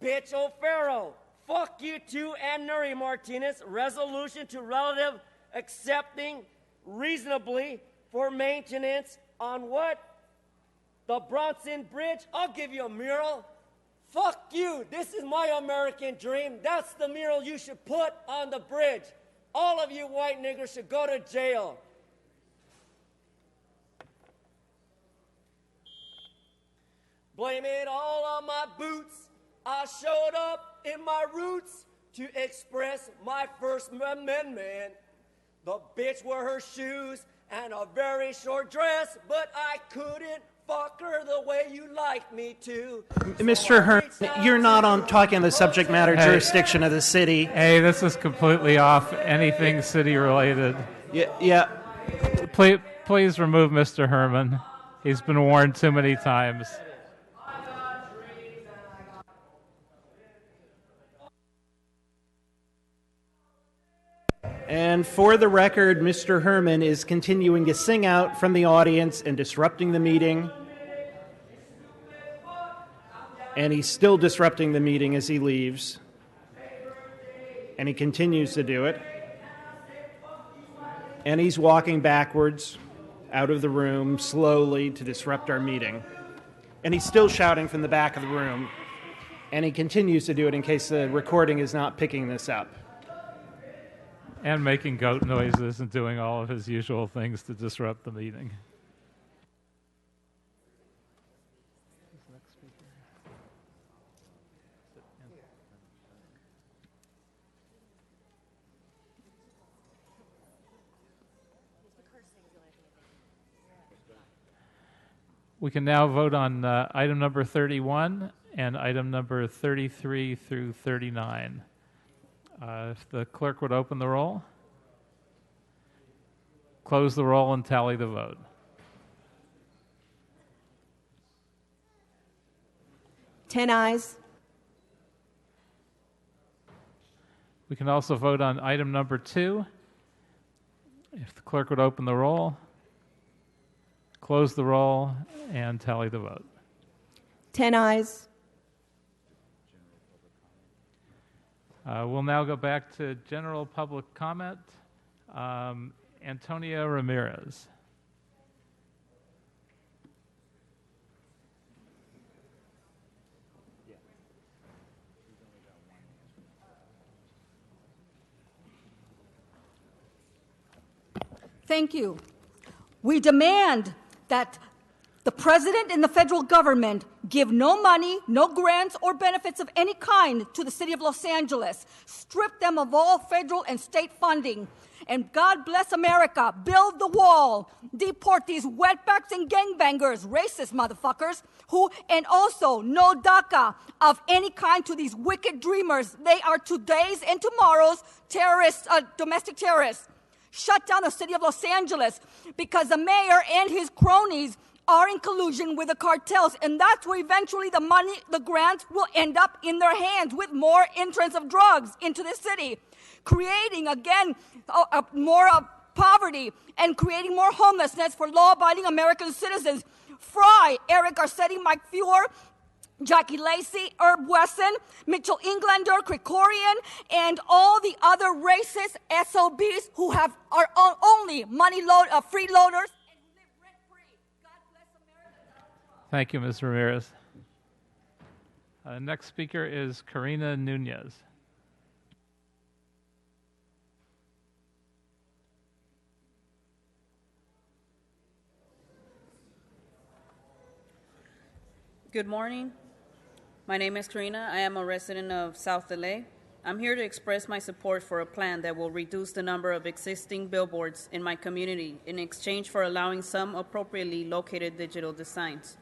Bitch O'Farrell. Fuck you too and Nuri Martinez. Resolution to relative accepting reasonably for maintenance on what? The Bronson Bridge? I'll give you a mural. Fuck you. This is my American dream. That's the mural you should put on the bridge. All of you white niggers should go to jail. Blame it all on my boots. I showed up in my roots to express my First Amendment. The bitch wore her shoes and a very short dress, but I couldn't fuck her the way you like me to. Mr. Herman, you're not on talking the subject matter jurisdiction of the city. Hey, this is completely off anything city related. Yeah. Please remove Mr. Herman. He's been warned too many times. And for the record, Mr. Herman is continuing to sing out from the audience and disrupting the meeting. And he's still disrupting the meeting as he leaves. And he continues to do it. And he's walking backwards out of the room slowly to disrupt our meeting. And he's still shouting from the back of the room. And he continues to do it in case the recording is not picking this up. And making goat noises and doing all of his usual things to disrupt the meeting. We can now vote on item number 31 and item number 33 through 39. If the clerk would open the roll, close the roll, and tally the vote. Ten ayes. We can also vote on item number 2. If the clerk would open the roll, close the roll, and tally the vote. 10 ayes. We'll now go back to general public comment. Antonia Ramirez. Thank you. We demand that the president and the federal government give no money, no grants or benefits of any kind to the city of Los Angeles, strip them of all federal and state funding, And God bless America. Build the wall. Deport these wetbacks and gangbangers, racist motherfuckers, and also no DACA of any kind to these wicked dreamers. They are today's and tomorrow's terrorists, domestic terrorists. Shut down the city of Los Angeles because the mayor and his cronies are in collusion with the cartels, and that's where eventually the money, the grants, will end up in their hands with more entrance of drugs into the city, creating, again, more poverty and creating more homelessness for law-abiding American citizens. Fry, Eric Garcetti, Mike Fuhr, Jackie Lacey, Herb Wesson, Mitchell Englander, Krikorian, and all the other racist SOBs who are only freeloaders. Thank you, Ms. Ramirez. Next speaker is Karina Nunez. Good morning. My name is Karina. I am a resident of South LA. I'm here to express my support for a plan that will reduce the number of existing billboards in my community in exchange for allowing some appropriately located digital designs.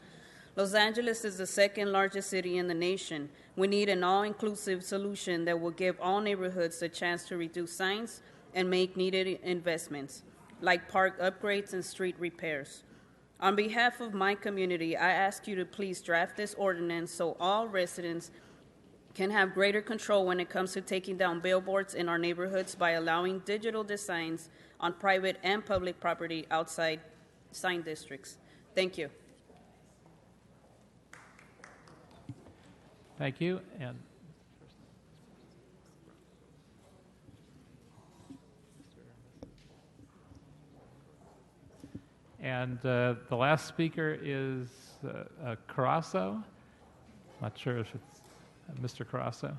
Los Angeles is the second largest city in the nation. We need an all-inclusive solution that will give all neighborhoods the chance to reduce signs and make needed investments, like park upgrades and street repairs. On behalf of my community, I ask you to please draft this ordinance so all residents can have greater control when it comes to taking down billboards in our neighborhoods by allowing digital designs on private and public property outside sign districts. Thank you. Thank you. And the last speaker is Carasso. Not sure if it's Mr. Carasso.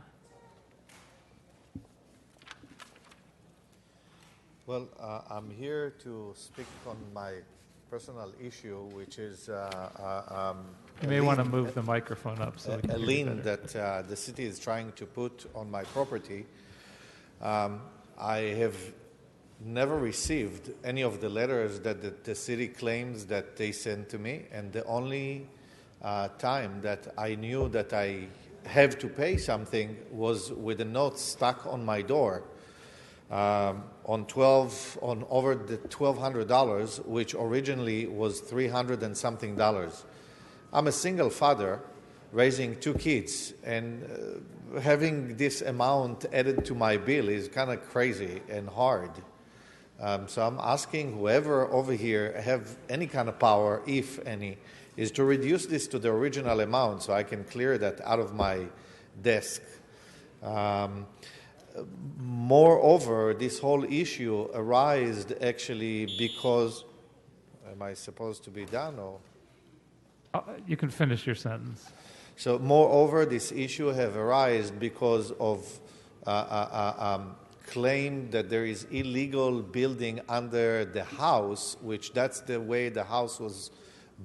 Well, I'm here to speak on my personal issue, which is you may want to move the microphone up so a lien that the city is trying to put on my property. I have never received any of the letters that the city claims that they sent to me, and the only time that I knew that I have to pay something was with a note stuck on my door on over the $1,200, which originally was $300 and something. I'm a single father raising 2 kids, and having this amount added to my bill is kind of crazy and hard. So I'm asking whoever over here have any kind of power, if any, is to reduce this to the original amount so I can clear that out of my desk. Moreover, this whole issue arose actually because, am I supposed to be done or? You can finish your sentence. So moreover, this issue have arisen because of claim that there is illegal building under the house, which that's the way the house was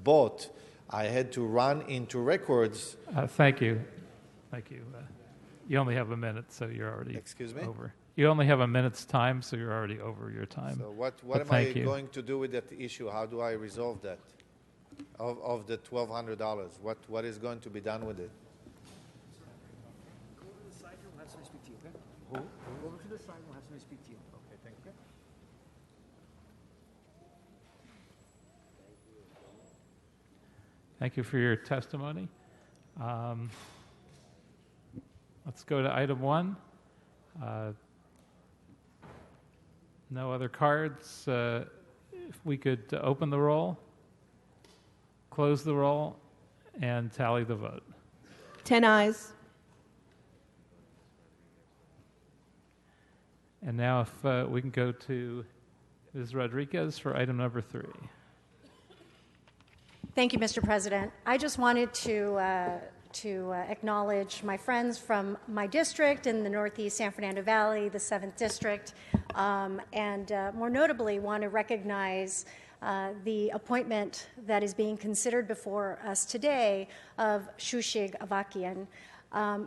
bought. I had to run into records. Thank you. Thank you. You only have a minute, so you're already Excuse me? over. You only have a minute's time, so you're already over your time. So what am I going to do with that issue? How do I resolve that? Of the $1,200, what is going to be done with it? Go over to the side here, we'll have somebody speak to you, okay? Who? Go over to the side, we'll have somebody speak to you. Okay, thank you. Thank you for your testimony. Let's go to item 1. No other cards. If we could open the roll, close the roll, and tally the vote. 10 ayes. And now if we can go to Ms. Rodriguez for item number 3. Thank you, Mr. President. I just wanted to acknowledge my friends from my district in the Northeast San Fernando Valley, the 7th District, and more notably want to recognize the appointment that is being considered before us today of Shushig Avakian.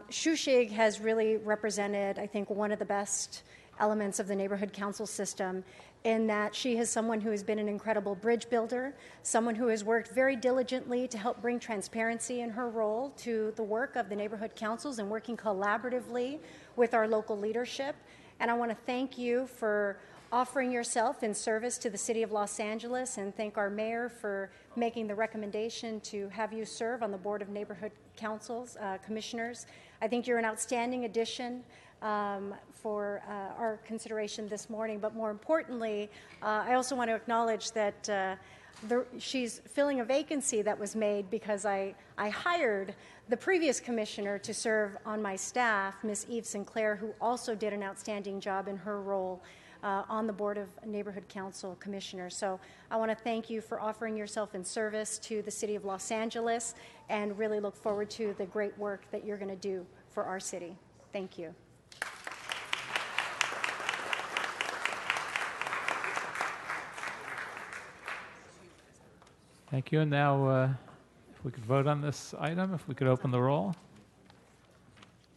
Shushig has really represented, I think, one of the best elements of the neighborhood council system, in that she is someone who has been an incredible bridge builder, someone who has worked very diligently to help bring transparency in her role to the work of the neighborhood councils and working collaboratively with our local leadership. And I want to thank you for offering yourself in service to the City of Los Angeles, and thank our mayor for making the recommendation to have you serve on the Board of Neighborhood Councils, Commissioners. I think you're an outstanding addition for our consideration this morning, but more importantly, I also want to acknowledge that she's filling a vacancy that was made because I hired the previous commissioner to serve on my staff, Ms. Eve Sinclair, who also did an outstanding job in her role on the Board of Neighborhood Council Commissioners. So I want to thank you for offering yourself in service to the City of Los Angeles, and really look forward to the great work that you're going to do for our city. Thank you. Thank you. And now, if we could vote on this item, if we could open the roll,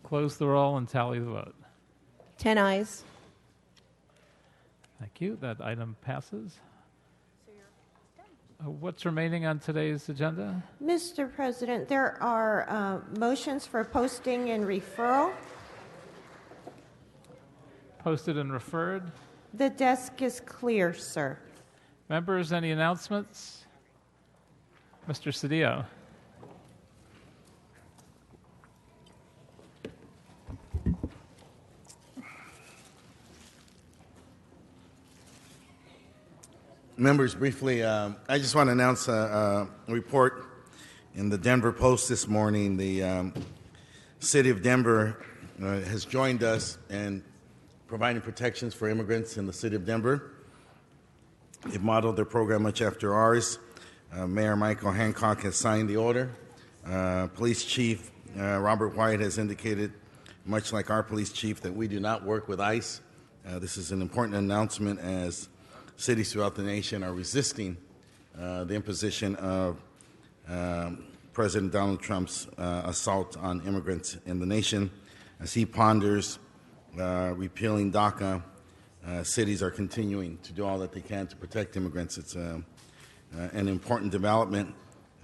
close the roll, and tally the vote. 10 ayes. Thank you. That item passes. What's remaining on today's agenda? Mr. President, there are motions for posting and referral. Posted and referred. The desk is clear, sir. Members, any announcements? Mr. Cedillo. Members, briefly, I just want to announce a report in the Denver Post this morning. The City of Denver has joined us in providing protections for immigrants in the City of Denver. They've modeled their program much after ours. Mayor Michael Hancock has signed the order. Police Chief Robert White has indicated, much like our police chief, that we do not work with ICE. This is an important announcement as cities throughout the nation are resisting the imposition of President Donald Trump's assault on immigrants in the nation. As he ponders repealing DACA, cities are continuing to do all that they can to protect immigrants. It's an important development.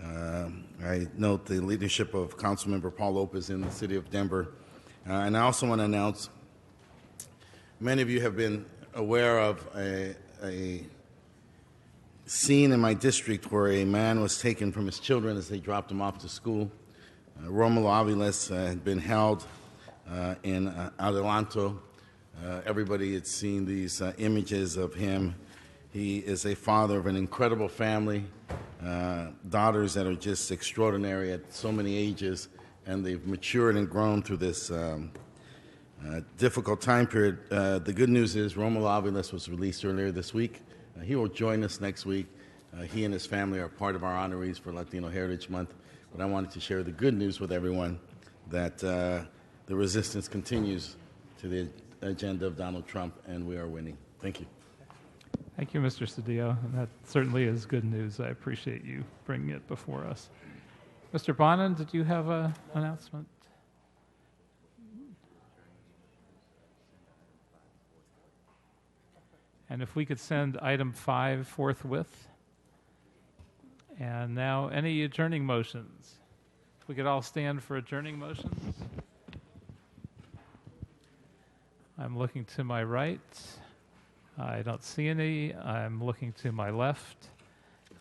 I note the leadership of Councilmember Paul Lopez in the city of Denver. And I also want to announce, many of you have been aware of a scene in my district where a man was taken from his children as they dropped him off to school. Romulo Aviles had been held in Adelanto. Everybody had seen these images of him. He is a father of an incredible family, daughters that are just extraordinary at so many ages, and they've matured and grown through this difficult time period. The good news is Romulo Aviles was released earlier this week. He will join us next week. He and his family are part of our honorees for Latino Heritage Month. But I wanted to share the good news with everyone that the resistance continues to the agenda of Donald Trump, and we are winning. Thank you. Thank you, Mr. Cedillo. And that certainly is good news. I appreciate you bringing it before us. Mr. Bonin, did you have an announcement? And if we could send item 5 forthwith. And now, any adjourning motions? If we could all stand for adjourning motions. I'm looking to my right. I don't see any. I'm looking to my left.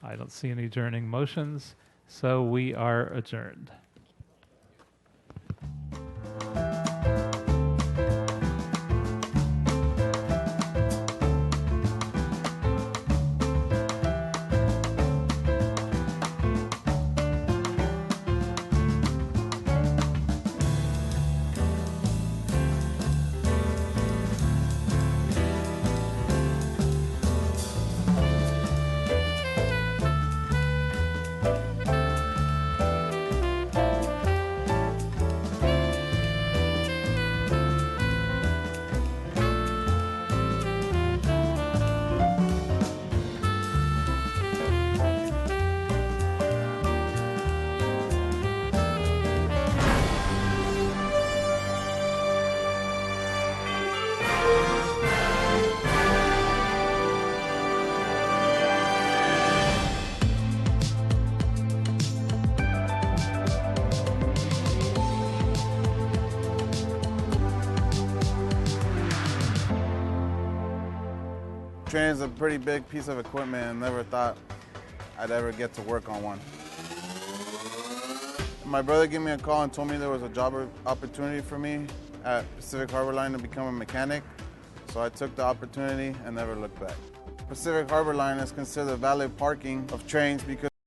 I don't see any adjourning motions. So we are adjourned. train is a pretty big piece of equipment and never thought I'd ever get to work on one. My brother gave me a call and told me there was a job opportunity for me at Pacific Harbor Line to become a mechanic. So I took the opportunity and never looked back. Pacific Harbor Line is considered valet parking of trains because